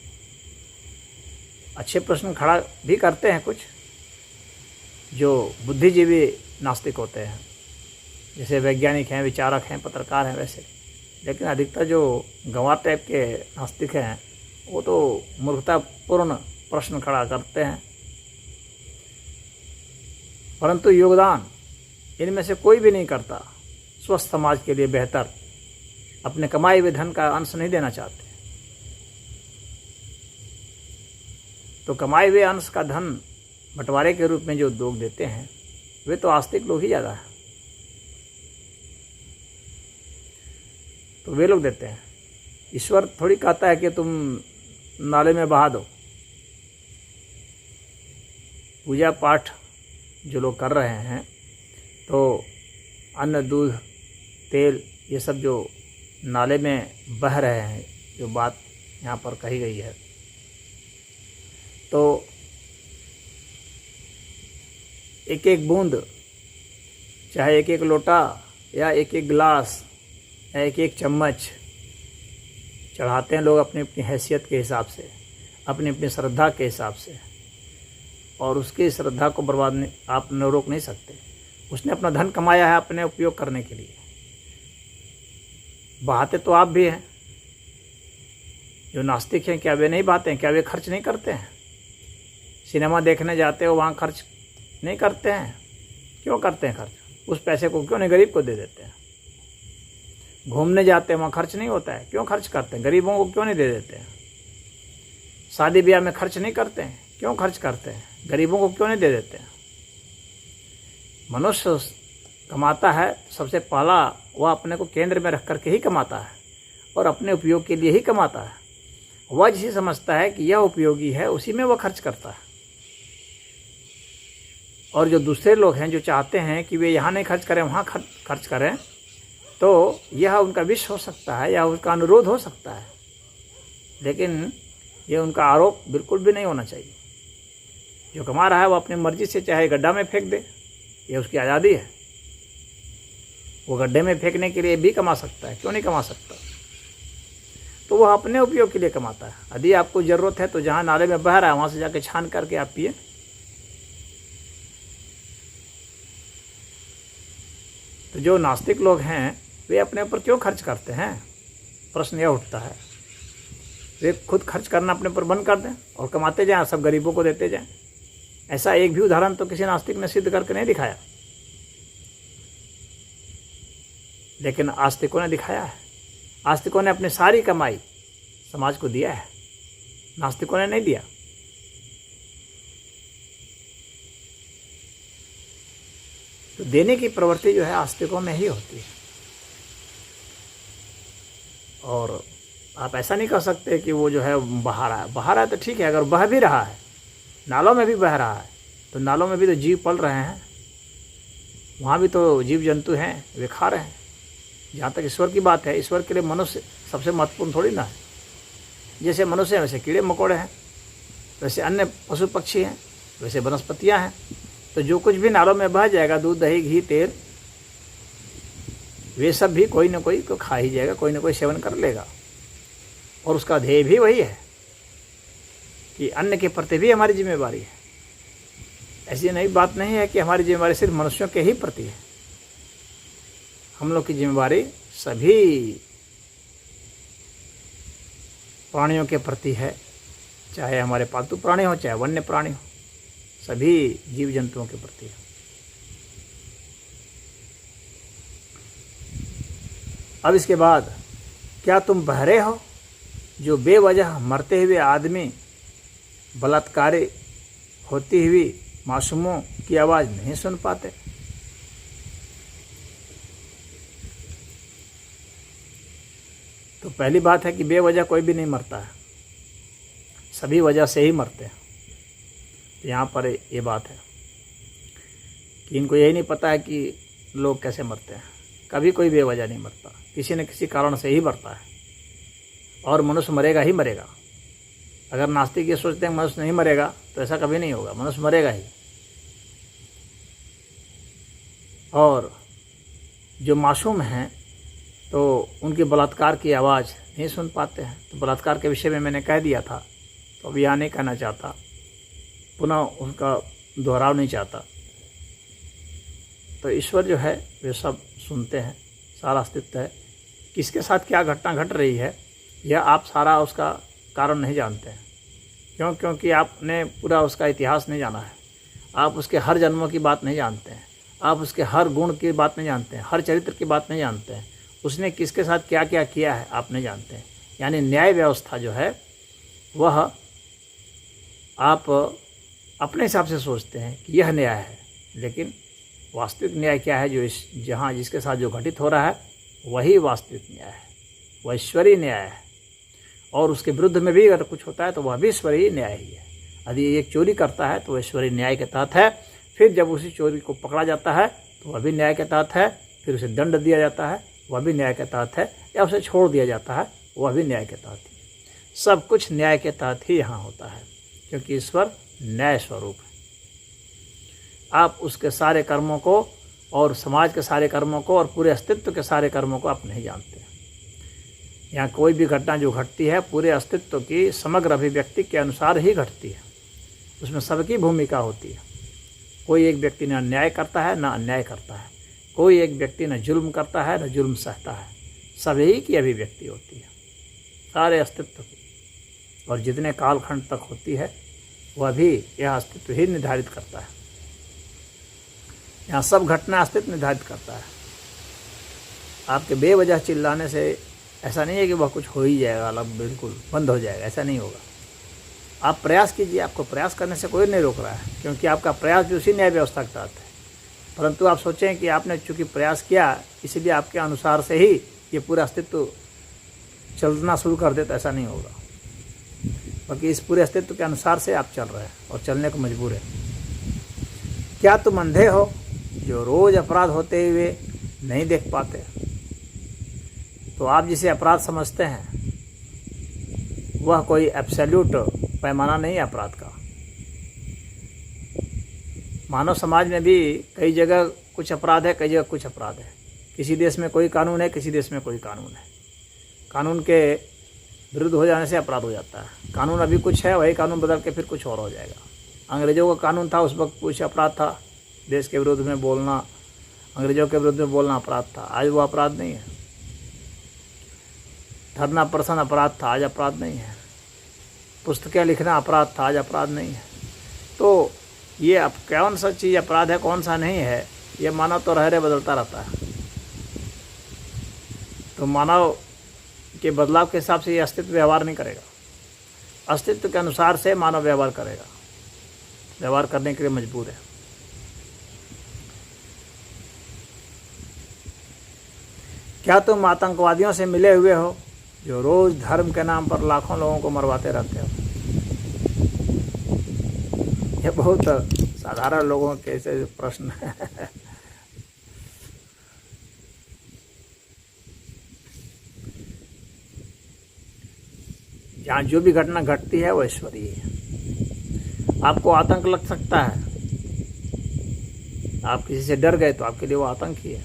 अच्छे प्रश्न खड़ा भी करते हैं कुछ जो बुद्धिजीवी नास्तिक होते हैं, जैसे वैज्ञानिक हैं, विचारक हैं, पत्रकार हैं वैसे। लेकिन अधिकतर जो गंवार टाइप के नास्तिक हैं वो तो मूर्खतापूर्ण प्रश्न खड़ा करते हैं। परंतु योगदान इनमें से कोई भी नहीं करता। स्वस्थ समाज के लिए बेहतर अपने कमाए हुए धन का अंश नहीं देना चाहते। तो कमाए हुए अंश का धन बंटवारे के रूप में जो लोग देते हैं वे तो आस्तिक लोग ही ज़्यादा हैं। तो वे लोग देते हैं। ईश्वर थोड़ी कहता है कि तुम नाले में बहा दो। पूजा पाठ जो लोग कर रहे हैं तो अन्न, दूध, तेल ये सब जो नाले में बह रहे हैं, जो बात यहाँ पर कही गई है, तो एक एक बूंद, चाहे एक एक लोटा या एक एक गिलास या एक एक चम्मच चढ़ाते हैं लोग अपनी अपनी हैसियत के हिसाब से, अपनी अपनी श्रद्धा के हिसाब से। और उसकी श्रद्धा को बर्बाद नहीं, आप न रोक नहीं सकते। उसने अपना धन कमाया है अपने उपयोग करने के लिए। बहाते तो आप भी हैं। जो नास्तिक हैं क्या वे नहीं बहाते हैं? क्या वे खर्च नहीं करते हैं? सिनेमा देखने जाते हो वहाँ खर्च नहीं करते हैं? क्यों करते हैं खर्च? उस पैसे को क्यों नहीं गरीब को दे देते हैं? घूमने जाते हैं वहाँ खर्च नहीं होता है, क्यों खर्च करते हैं? गरीबों को क्यों नहीं दे देते हैं? शादी ब्याह में खर्च नहीं करते हैं, क्यों खर्च करते हैं? गरीबों को क्यों नहीं दे देते हैं? मनुष्य कमाता है, सबसे पहला वह अपने को केंद्र में रख करके ही कमाता है और अपने उपयोग के लिए ही कमाता है। वह जिसे समझता है कि यह उपयोगी है उसी में वह खर्च करता है। और जो दूसरे लोग हैं जो चाहते हैं कि वे यहाँ नहीं खर्च करें वहाँ खर्च करें, तो यह उनका विश हो सकता है या उनका अनुरोध हो सकता है, लेकिन यह उनका आरोप बिल्कुल भी नहीं होना चाहिए। जो कमा रहा है वो अपनी मर्जी से चाहे गड्ढा में फेंक दे, यह उसकी आज़ादी है। वो गड्ढे में फेंकने के लिए भी कमा सकता है, क्यों नहीं कमा सकता? तो वह अपने उपयोग के लिए कमाता है। यदि आपको ज़रूरत है तो जहाँ नाले में बह रहा है वहाँ से जाके छान करके आप पिए। तो जो नास्तिक लोग हैं वे अपने ऊपर क्यों खर्च करते हैं? प्रश्न यह उठता है। वे खुद खर्च करना अपने पर बंद कर दें और कमाते जाएं, सब गरीबों को देते जाएं। ऐसा एक भी उदाहरण तो किसी नास्तिक ने सिद्ध करके नहीं दिखाया, लेकिन आस्तिकों ने दिखाया है। आस्तिकों ने अपनी सारी कमाई समाज को दिया है, नास्तिकों ने नहीं दिया। तो देने की प्रवृत्ति जो है आस्तिकों में ही होती है। और आप ऐसा नहीं कह सकते कि वो जो है बहा रहा है। बहा रहा है तो ठीक है, अगर बह भी रहा है, नालों में भी बह रहा है, तो नालों में भी तो जीव पल रहे हैं, वहाँ भी तो जीव जंतु हैं, वे खा रहे हैं। जहाँ तक ईश्वर की बात है, ईश्वर के लिए मनुष्य सबसे महत्वपूर्ण थोड़ी ना है। जैसे मनुष्य हैं वैसे कीड़े मकोड़े हैं, वैसे अन्य पशु पक्षी हैं, वैसे वनस्पतियाँ हैं। तो जो कुछ भी नालों में बह जाएगा, दूध, दही, घी, तेल, वे सब भी कोई ना कोई को खा ही जाएगा, कोई ना कोई सेवन कर लेगा। और उसका ध्येय भी वही है कि अन्न के प्रति भी हमारी जिम्मेवारी है। ऐसी नई बात नहीं है कि हमारी जिम्मेवारी सिर्फ मनुष्यों के ही प्रति है। हम लोग की जिम्मेवारी सभी प्राणियों के प्रति है, चाहे हमारे पालतू प्राणी हो चाहे वन्य प्राणी हो, सभी जीव जंतुओं के प्रति है। अब इसके बाद, क्या तुम बहरे हो जो बेवजह मरते हुए आदमी, बलात्कारी होती हुई मासूमों की आवाज़ नहीं सुन पाते? तो पहली बात है कि बेवजह कोई भी नहीं मरता है, सभी वजह से ही मरते हैं। तो यहाँ पर ये बात है कि इनको यही नहीं पता है कि लोग कैसे मरते हैं। कभी कोई बेवजह नहीं मरता, किसी न किसी कारण से ही मरता है। और मनुष्य मरेगा ही मरेगा। अगर नास्तिक ये सोचते हैं मनुष्य नहीं मरेगा, तो ऐसा कभी नहीं होगा, मनुष्य मरेगा ही। और जो मासूम हैं तो उनके बलात्कार की आवाज़ नहीं सुन पाते हैं। तो बलात्कार के विषय में मैंने कह दिया था, तो अब यहाँ नहीं कहना चाहता, पुनः उसका दोहराव नहीं चाहता। तो ईश्वर जो है वे सब सुनते हैं, सारा अस्तित्व है। किसके साथ क्या घटना घट रही है यह आप सारा उसका कारण नहीं जानते हैं। क्योंकि आपने पूरा उसका इतिहास नहीं जाना है। आप उसके हर जन्मों की बात नहीं जानते हैं, आप उसके हर गुण की बात नहीं जानते हैं, हर चरित्र की बात नहीं जानते हैं, उसने किसके साथ क्या क्या किया है आप नहीं जानते हैं। यानी न्याय व्यवस्था जो है वह आप अपने हिसाब से सोचते हैं कि यह न्याय है, लेकिन वास्तविक न्याय क्या है, जो जहाँ जिसके साथ जो घटित हो रहा है वही वास्तविक न्याय है, वह ईश्वरीय न्याय है। और उसके विरुद्ध में भी अगर कुछ होता है तो वह भी ईश्वरीय न्याय ही है। यदि एक चोरी करता है तो वह ईश्वरीय न्याय के तहत है, फिर जब उसी चोरी को पकड़ा जाता है तो वह भी न्याय के तहत है, फिर उसे दंड दिया जाता है वह भी न्याय के तहत है, या उसे छोड़ दिया जाता है वह भी न्याय के तहत ही। सब कुछ न्याय के तहत ही यहाँ होता है, क्योंकि ईश्वर न्याय स्वरूप है। आप उसके सारे कर्मों को और समाज के सारे कर्मों को और पूरे अस्तित्व के सारे कर्मों को आप नहीं जानते। यहाँ कोई भी घटना जो घटती है पूरे अस्तित्व की समग्र अभिव्यक्ति के अनुसार ही घटती है, उसमें सबकी भूमिका होती है। कोई एक व्यक्ति न न्याय करता है न अन्याय करता है, कोई एक व्यक्ति न जुल्म करता है न जुल्म सहता है, सभी की अभिव्यक्ति होती है सारे अस्तित्व की। और जितने कालखंड तक होती है वह भी यह अस्तित्व ही निर्धारित करता है। यहाँ सब घटना अस्तित्व निर्धारित करता है। आपके बेवजह चिल्लाने से ऐसा नहीं है कि वह कुछ हो ही जाएगा, अलग बिल्कुल बंद हो जाएगा, ऐसा नहीं होगा। आप प्रयास कीजिए, आपको प्रयास करने से कोई नहीं रोक रहा है, क्योंकि आपका प्रयास भी उसी न्याय व्यवस्था के तहत है। परंतु आप सोचें कि आपने चूँकि प्रयास किया इसलिए आपके अनुसार से ही ये पूरा अस्तित्व चलना शुरू कर दे, तो ऐसा नहीं होगा। बाकी इस पूरे अस्तित्व के अनुसार से आप चल रहे हैं और चलने को मजबूर हैं। क्या तुम अंधे हो जो रोज़ अपराध होते हुए नहीं देख पाते? तो आप जिसे अपराध समझते हैं वह कोई एब्सोल्यूट पैमाना नहीं है अपराध का। मानव समाज में भी कई जगह कुछ अपराध है, कई जगह कुछ अपराध है। किसी देश में कोई कानून है, किसी देश में कोई कानून है। कानून के विरुद्ध हो जाने से अपराध हो जाता है। कानून अभी कुछ है, वही कानून बदल के फिर कुछ और हो जाएगा। अंग्रेज़ों का कानून था, उस वक्त कुछ अपराध था, देश के विरुद्ध में बोलना, अंग्रेज़ों के विरुद्ध में बोलना अपराध था। आज वो अपराध नहीं है। धरना प्रदर्शन अपराध था, आज अपराध नहीं है। पुस्तकें लिखना अपराध था, आज अपराध नहीं है। तो ये अब कौन सा चीज़ अपराध है कौन सा नहीं है, ये मानव तो रह बदलता रहता है। तो मानव के बदलाव के हिसाब से ये अस्तित्व व्यवहार नहीं करेगा। अस्तित्व के अनुसार से मानव व्यवहार करेगा, व्यवहार करने के लिए मजबूर है। क्या तुम आतंकवादियों से मिले हुए हो जो रोज़ धर्म के नाम पर लाखों लोगों को मरवाते रहते हो? ये बहुत साधारण लोगों के ऐसे प्रश्न है। जहाँ जो भी घटना घटती है वो ईश्वरीय है। आपको आतंक लग सकता है, आप किसी से डर गए तो आपके लिए वो आतंक ही है।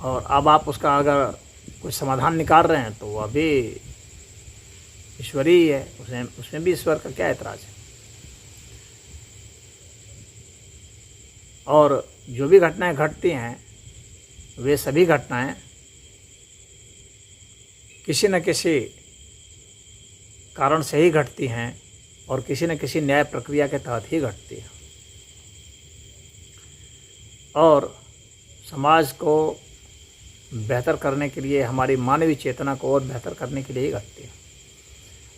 और अब आप उसका अगर कुछ समाधान निकाल रहे हैं तो वह भी ईश्वरीय है, उसमें भी ईश्वर का क्या ऐतराज है। और जो भी घटनाएं घटती हैं वे सभी घटनाएं किसी न किसी कारण से ही घटती हैं और किसी न किसी न्याय प्रक्रिया के तहत ही घटती हैं और समाज को बेहतर करने के लिए, हमारी मानवीय चेतना को और बेहतर करने के लिए ही घटती है।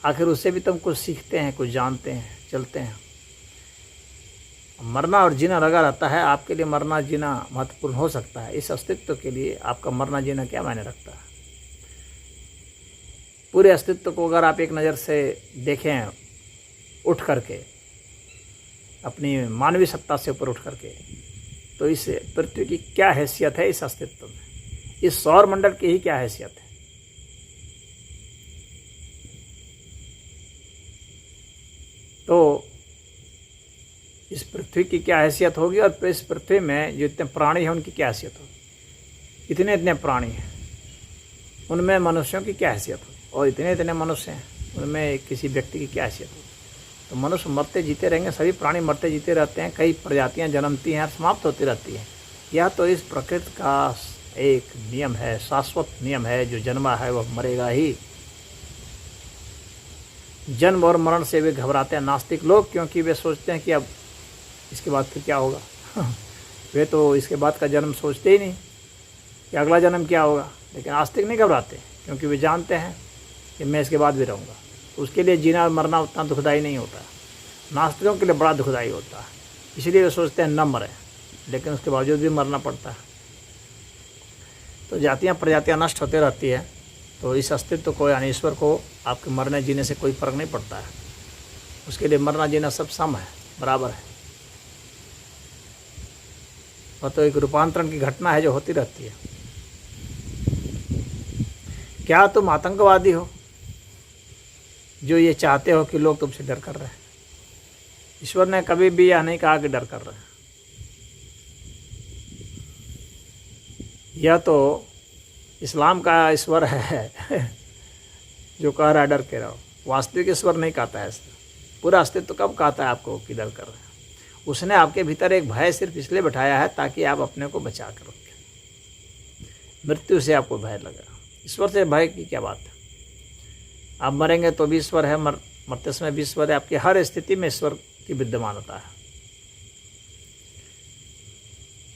आखिर उससे भी तुम कुछ सीखते हैं, कुछ जानते हैं, चलते हैं। मरना और जीना लगा रहता है। आपके लिए मरना जीना महत्वपूर्ण हो सकता है, इस अस्तित्व के लिए आपका मरना जीना क्या मायने रखता है? पूरे अस्तित्व को अगर आप एक नज़र से देखें उठ करके, अपनी मानवीय सत्ता से ऊपर उठ करके, तो इस पृथ्वी की क्या हैसियत है इस अस्तित्व में, इस सौर मंडल की ही क्या हैसियत है। तो इस पृथ्वी की क्या हैसियत होगी और इस पृथ्वी में जो इतने प्राणी हैं उनकी क्या हैसियत होगी। इतने प्राणी हैं, उनमें मनुष्यों की क्या हैसियत होगी, और इतने मनुष्य हैं, उनमें किसी व्यक्ति की क्या हैसियत होगी। तो मनुष्य मरते जीते रहेंगे, सभी प्राणी मरते जीते रहते हैं, कई प्रजातियां जन्मती हैं, समाप्त होती रहती हैं। यह तो इस प्रकृति का एक नियम है, शाश्वत नियम है। जो जन्मा है वह मरेगा ही। जन्म और मरण से वे घबराते हैं नास्तिक लोग, क्योंकि वे सोचते हैं कि अब इसके बाद फिर क्या होगा। वे तो इसके बाद का जन्म सोचते ही नहीं कि अगला जन्म क्या होगा। लेकिन आस्तिक नहीं घबराते, क्योंकि वे जानते हैं कि मैं इसके बाद भी रहूँगा। तो उसके लिए जीना और मरना उतना दुखदाई नहीं होता। नास्तिकों के लिए बड़ा दुखदाई होता है, इसलिए वे सोचते हैं न मरें, लेकिन उसके बावजूद भी मरना पड़ता है। तो जातियाँ प्रजातियाँ नष्ट होते रहती है, तो इस अस्तित्व को यानी ईश्वर को आपके मरने जीने से कोई फ़र्क नहीं पड़ता है। उसके लिए मरना जीना सब सम है, बराबर है। और तो एक रूपांतरण की घटना है जो होती रहती है। क्या तुम आतंकवादी हो जो ये चाहते हो कि लोग तुमसे डर कर रहे हैं? ईश्वर ने कभी भी यह नहीं कहा कि डर कर रहे हैं। यह तो इस्लाम का ईश्वर है जो कह रहा है डर के रहो। वास्तविक ईश्वर नहीं कहता है ऐसा। पूरा अस्तित्व कब कहता है आपको कि डर कर रहे हैं? उसने आपके भीतर एक भय सिर्फ इसलिए बैठाया है ताकि आप अपने को बचा कर रखें। मृत्यु से आपको भय लगा, ईश्वर से भय की क्या बात है? आप मरेंगे तो भी ईश्वर है, मरते समय भी ईश्वर है। आपकी हर स्थिति में ईश्वर की विद्यमानता है।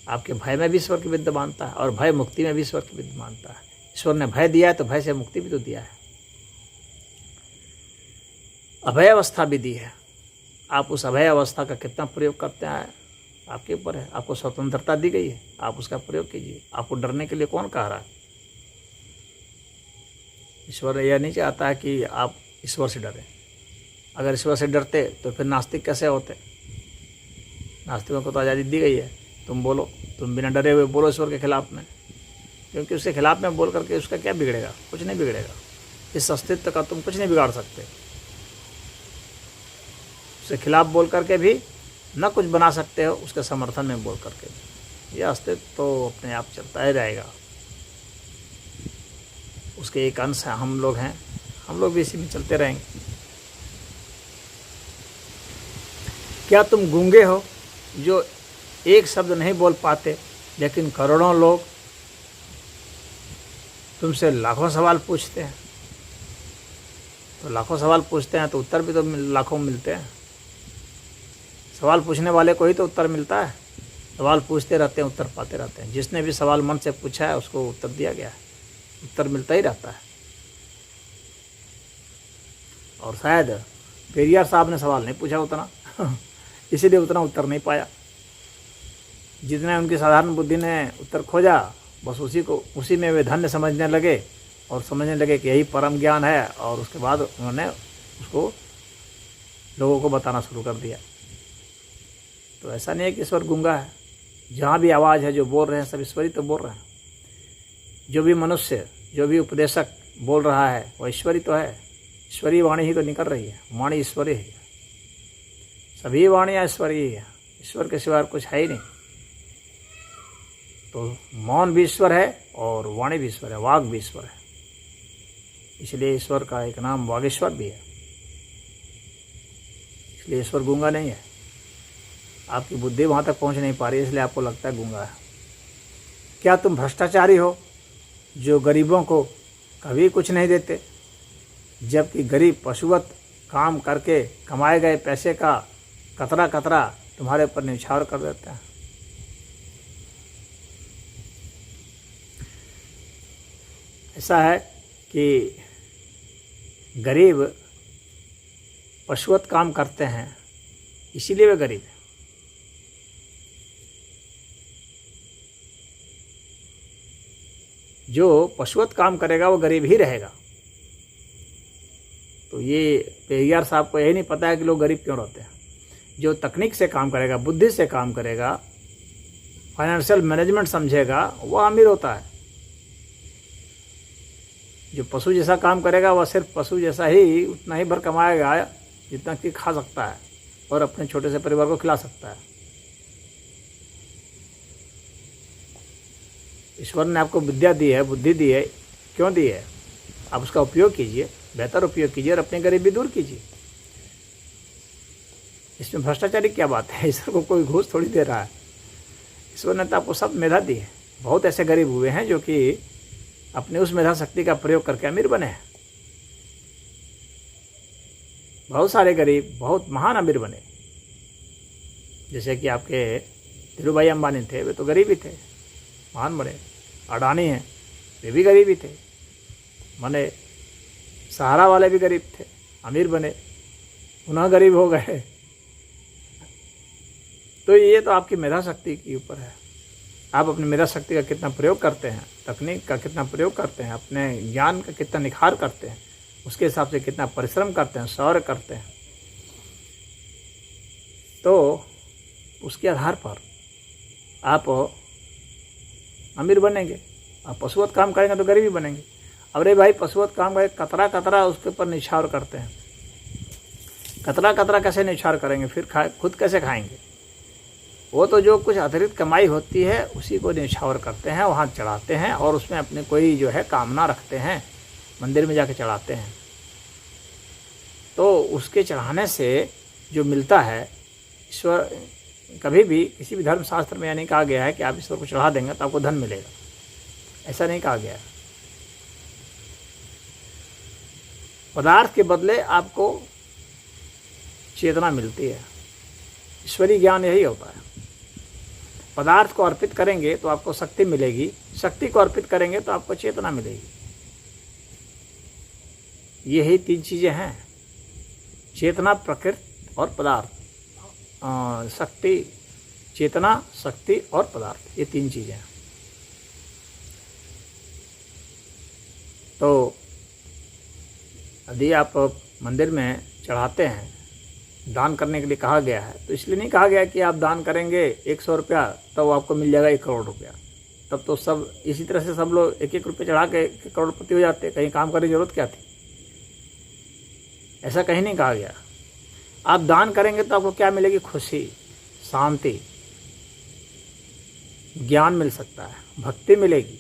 आपके भय में भी ईश्वर की विद्यमानता है, और भय मुक्ति में भी ईश्वर की विद्यमानता है। ईश्वर ने भय दिया है तो भय से मुक्ति भी तो दिया है, अभय अवस्था भी दी है। आप उस अभय अवस्था का कितना प्रयोग करते हैं आपके ऊपर है। आपको स्वतंत्रता दी गई है, आप उसका प्रयोग कीजिए। आपको डरने के लिए कौन कह रहा है? ईश्वर यह नहीं चाहता है कि आप ईश्वर से डरें। अगर ईश्वर से डरते तो फिर नास्तिक कैसे होते? नास्तिकों को तो आज़ादी दी गई है, तुम बोलो, तुम बिना डरे हुए बोलो ईश्वर के खिलाफ में, क्योंकि उसके खिलाफ में बोल करके उसका क्या बिगड़ेगा? कुछ नहीं बिगड़ेगा। इस अस्तित्व का तुम कुछ नहीं बिगाड़ सकते। उसके खिलाफ बोल करके भी न कुछ बना सकते हो, उसके समर्थन में बोल करके भी। यह अस्तित्व तो अपने आप चलता ही रहेगा। उसके एक अंश है, हम लोग हैं, हम लोग भी इसी में चलते रहेंगे। क्या तुम गूंगे हो जो एक शब्द नहीं बोल पाते, लेकिन करोड़ों लोग तुमसे लाखों सवाल पूछते हैं? तो लाखों सवाल पूछते हैं तो उत्तर भी तो लाखों मिलते हैं। सवाल पूछने वाले को ही तो उत्तर मिलता है। सवाल पूछते रहते हैं, उत्तर पाते रहते हैं। जिसने भी सवाल मन से पूछा है उसको उत्तर दिया गया है, उत्तर मिलता ही रहता है। और शायद पेरियार साहब ने सवाल नहीं पूछा उतना इसीलिए उतना उत्तर नहीं पाया। जितने उनकी साधारण बुद्धि ने उत्तर खोजा, बस उसी में वे धन्य समझने लगे और समझने लगे कि यही परम ज्ञान है। और उसके बाद उन्होंने उसको लोगों को बताना शुरू कर दिया। तो ऐसा नहीं है कि ईश्वर गूंगा है। जहाँ भी आवाज़ है, जो बोल रहे हैं सब ईश्वर ही तो बोल रहे हैं। जो भी मनुष्य, जो भी उपदेशक बोल रहा है वह ईश्वरी तो है। ईश्वरीय वाणी ही तो निकल रही है। वाणी ईश्वरीय है, सभी वाणियाँ ईश्वरीय है। ईश्वर के सिवा कुछ है ही नहीं। तो मौन भी ईश्वर है और वाणी भी ईश्वर है, वाग भी ईश्वर है। इसलिए ईश्वर का एक नाम वागीश्वर भी है। इसलिए ईश्वर गूंगा नहीं है। आपकी बुद्धि वहाँ तक पहुँच नहीं पा रही, इसलिए आपको लगता है गूंगा है। क्या तुम भ्रष्टाचारी हो जो गरीबों को कभी कुछ नहीं देते, जबकि गरीब पशुवत काम करके कमाए गए पैसे का कतरा कतरा तुम्हारे ऊपर न्यौछावर कर देते हैं? ऐसा है कि गरीब पशुवत काम करते हैं, इसीलिए वे गरीब हैं। जो पशुवत काम करेगा वो गरीब ही रहेगा। तो ये पेरियार साहब को यही नहीं पता है कि लोग गरीब क्यों रहते हैं। जो तकनीक से काम करेगा, बुद्धि से काम करेगा, फाइनेंशियल मैनेजमेंट समझेगा, वह अमीर होता है। जो पशु जैसा काम करेगा वह सिर्फ पशु जैसा ही उतना ही भर कमाएगा जितना कि खा सकता है और अपने छोटे से परिवार को खिला सकता है। ईश्वर ने आपको विद्या दी है, बुद्धि दी है, क्यों दी है? आप उसका उपयोग कीजिए, बेहतर उपयोग कीजिए और अपनी गरीबी दूर कीजिए। इसमें भ्रष्टाचारी क्या बात है? ईश्वर को कोई घूस थोड़ी दे रहा है। ईश्वर ने तो आपको सब मेधा दी है। बहुत ऐसे गरीब हुए हैं जो कि अपने उस मेधा शक्ति का प्रयोग करके अमीर बने हैं। बहुत सारे गरीब बहुत महान अमीर बने। जैसे कि आपके धीरूभाई अंबानी थे, वे तो गरीब ही थे, महान बने। अडानी हैं, वे भी गरीब ही थे, बने। सहारा वाले भी गरीब थे, अमीर बने, पुनः गरीब हो गए। तो ये तो आपकी मेधा शक्ति के ऊपर है। आप अपनी मेधा शक्ति का कितना प्रयोग करते हैं, तकनीक का कितना प्रयोग करते हैं, अपने ज्ञान का कितना निखार करते हैं, उसके हिसाब से कितना परिश्रम करते हैं, शौर्य करते हैं, तो उसके आधार पर आप अमीर बनेंगे। आप पशुवत काम करेंगे तो गरीब ही बनेंगे। अरे भाई, पशुवत काम करें, कतरा कतरा उसके ऊपर निछावर करते हैं। कतरा कतरा कैसे निछावर करेंगे, फिर खुद कैसे खाएंगे? वो तो जो कुछ अतिरिक्त कमाई होती है उसी को निछावर करते हैं, वहाँ चढ़ाते हैं और उसमें अपने कोई जो है कामना रखते हैं, मंदिर में जाके चढ़ाते हैं। तो उसके चढ़ाने से जो मिलता है, ईश्वर कभी भी किसी भी धर्म शास्त्र में यह नहीं कहा गया है कि आप ईश्वर को चढ़ा देंगे तो आपको धन मिलेगा, ऐसा नहीं कहा गया है। पदार्थ के बदले आपको चेतना मिलती है। ईश्वरीय ज्ञान यही होता है। पदार्थ को अर्पित करेंगे तो आपको शक्ति मिलेगी, शक्ति को अर्पित करेंगे तो आपको चेतना मिलेगी। यही 3 चीज़ें हैं, चेतना, प्रकृति और पदार्थ। शक्ति, चेतना, शक्ति और पदार्थ, ये 3 चीज़ें हैं। तो यदि आप मंदिर में चढ़ाते हैं, दान करने के लिए कहा गया है, तो इसलिए नहीं कहा गया कि आप दान करेंगे 100 रुपया तो आपको मिल जाएगा 1 करोड़ रुपया। तब तो सब इसी तरह से सब लोग 1-1 रुपये चढ़ा के करोड़पति हो जाते, कहीं काम करने की जरूरत क्या थी? ऐसा कहीं नहीं कहा गया। आप दान करेंगे तो आपको क्या मिलेगी? खुशी, शांति, ज्ञान मिल सकता है, भक्ति मिलेगी,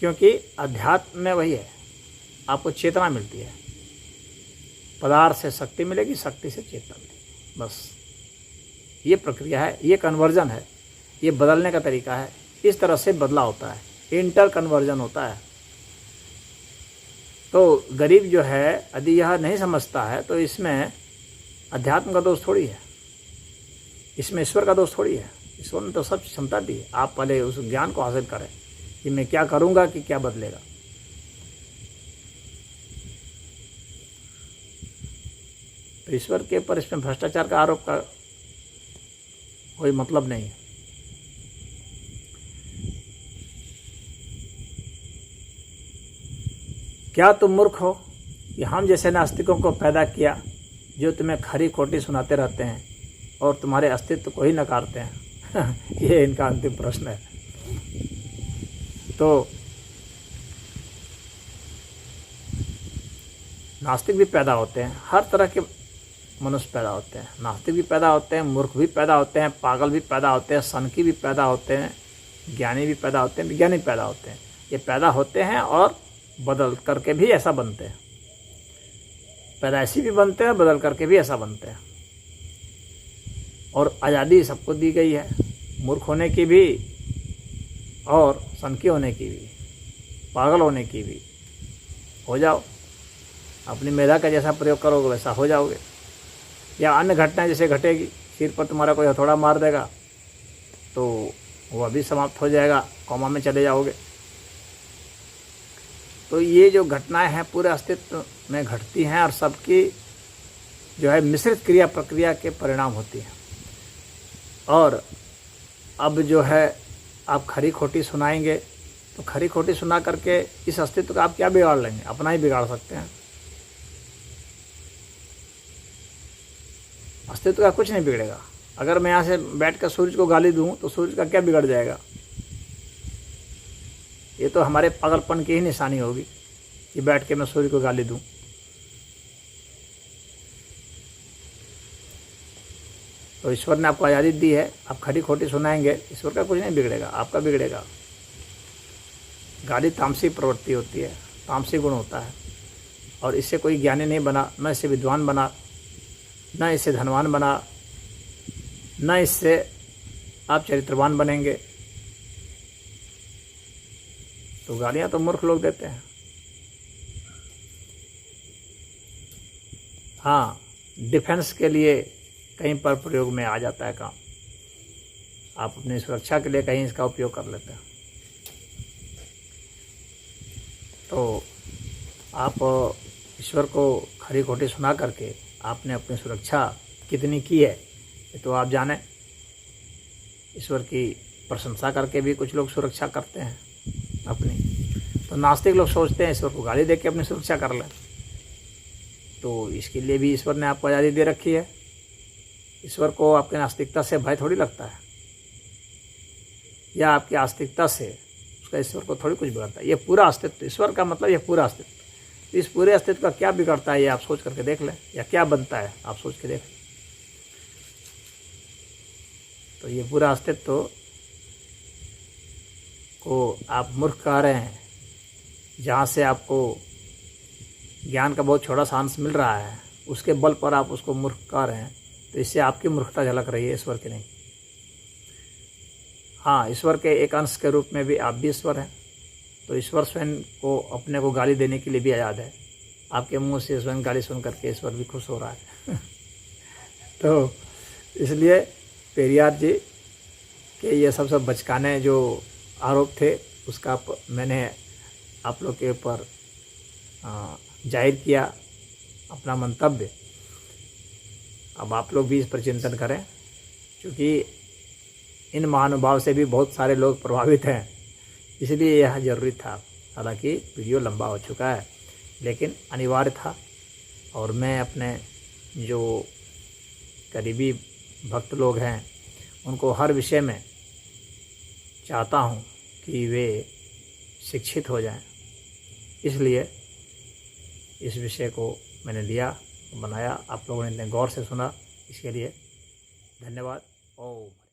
क्योंकि अध्यात्म में वही है, आपको चेतना मिलती है। पदार्थ से शक्ति मिलेगी, शक्ति से चेतना मिलेगी, बस ये प्रक्रिया है, ये कन्वर्जन है, ये बदलने का तरीका है। इस तरह से बदला होता है, इंटर कन्वर्जन होता है। तो गरीब जो है यदि यह नहीं समझता है तो इसमें अध्यात्म का दोष थोड़ी है, इसमें ईश्वर का दोष थोड़ी है। ईश्वर ने तो सब क्षमता दी है, आप पहले उस ज्ञान को हासिल करें कि मैं क्या करूँगा कि क्या बदलेगा। तो ईश्वर के ऊपर इसमें भ्रष्टाचार का आरोप का कोई मतलब नहीं है। क्या तुम मूर्ख हो कि हम जैसे नास्तिकों को पैदा किया जो तुम्हें खरी खोटी सुनाते रहते हैं और तुम्हारे अस्तित्व को ही नकारते हैं? ये इनका अंतिम प्रश्न है। तो नास्तिक भी पैदा होते हैं, हर तरह के मनुष्य पैदा होते हैं। नास्तिक भी पैदा होते हैं, मूर्ख भी पैदा होते हैं, पागल भी पैदा होते हैं, सनकी भी पैदा होते हैं, ज्ञानी भी पैदा होते हैं, विज्ञानी पैदा होते हैं। ये पैदा होते हैं और बदल करके भी ऐसा बनते हैं। पैदाइशी भी बनते हैं, बदल करके भी ऐसा बनते हैं। और आज़ादी सबको दी गई है, मूर्ख होने की भी और सनकी होने की भी, पागल होने की भी। हो जाओ, अपनी मेधा का जैसा प्रयोग करोगे वैसा हो जाओगे। या अन्य घटना जैसे घटेगी, सिर पर तुम्हारा कोई हथौड़ा मार देगा तो वह भी समाप्त हो जाएगा, कोमा में चले जाओगे। तो ये जो घटनाएं हैं पूरे अस्तित्व में घटती हैं और सबकी जो है मिश्रित क्रिया प्रक्रिया के परिणाम होती हैं। और अब जो है आप खरी खोटी सुनाएंगे तो खरी खोटी सुना करके इस अस्तित्व का आप क्या बिगाड़ लेंगे? अपना ही बिगाड़ सकते हैं। अस्तित्व का कुछ नहीं बिगड़ेगा। अगर मैं यहाँ से बैठ कर सूरज को गाली दूँ तो सूरज का क्या बिगड़ जाएगा? ये तो हमारे पागलपन की ही निशानी होगी कि बैठ के मैं सूर्य को गाली दूं। तो ईश्वर ने आपको आज़ादी दी है, आप खरी खोटी सुनाएंगे, ईश्वर का कुछ नहीं बिगड़ेगा, आपका बिगड़ेगा। गाली तामसी प्रवृत्ति होती है, तामसी गुण होता है, और इससे कोई ज्ञानी नहीं बना, न इससे विद्वान बना, न इससे धनवान बना, न इससे आप चरित्रवान बनेंगे। तो गालियाँ तो मूर्ख लोग देते हैं। हाँ, डिफेंस के लिए कहीं पर प्रयोग में आ जाता है काम। आप अपनी सुरक्षा के लिए कहीं इसका उपयोग कर लेते हैं। तो आप ईश्वर को खरी खोटी सुना करके आपने अपनी सुरक्षा कितनी की है ये तो आप जाने। ईश्वर की प्रशंसा करके भी कुछ लोग सुरक्षा करते हैं अपनी। तो नास्तिक लोग सोचते हैं ईश्वर को गाली दे के अपनी सुरक्षा कर लें। तो इसके लिए भी ईश्वर ने आपको आज़ादी दे रखी है। ईश्वर को आपकी नास्तिकता से भय थोड़ी लगता है, या आपकी आस्तिकता से उसका ईश्वर को थोड़ी कुछ बिगड़ता है। ये पूरा अस्तित्व, ईश्वर का मतलब ये पूरा अस्तित्व। इस पूरे अस्तित्व का क्या बिगड़ता है ये आप सोच करके देख लें, या क्या बनता है आप सोच के देख लें। तो ये पूरा अस्तित्व को आप मूर्ख कह रहे हैं, जहाँ से आपको ज्ञान का बहुत छोटा सा अंश मिल रहा है, उसके बल पर आप उसको मूर्ख कह रहे हैं। तो इससे आपकी मूर्खता झलक रही है, ईश्वर की नहीं। हाँ, ईश्वर के एक अंश के रूप में भी आप भी ईश्वर हैं। तो ईश्वर स्वयं को अपने को गाली देने के लिए भी आज़ाद है। आपके मुंह से स्वयं गाली सुन करके ईश्वर भी खुश हो रहा है। तो इसलिए पेरियार जी के ये सब बचकाने जो आरोप थे, उसका मैंने आप लोग के ऊपर जाहिर किया अपना मंतव्य। अब आप लोग भी इस पर चिंतन करें, क्योंकि इन महानुभाव से भी बहुत सारे लोग प्रभावित हैं, इसलिए यह ज़रूरी था। हालांकि वीडियो लंबा हो चुका है, लेकिन अनिवार्य था। और मैं अपने जो करीबी भक्त लोग हैं उनको हर विषय में चाहता हूँ कि वे शिक्षित हो जाएं, इसलिए इस विषय को मैंने लिया, बनाया। आप लोगों ने इतने गौर से सुना, इसके लिए धन्यवाद। ओम।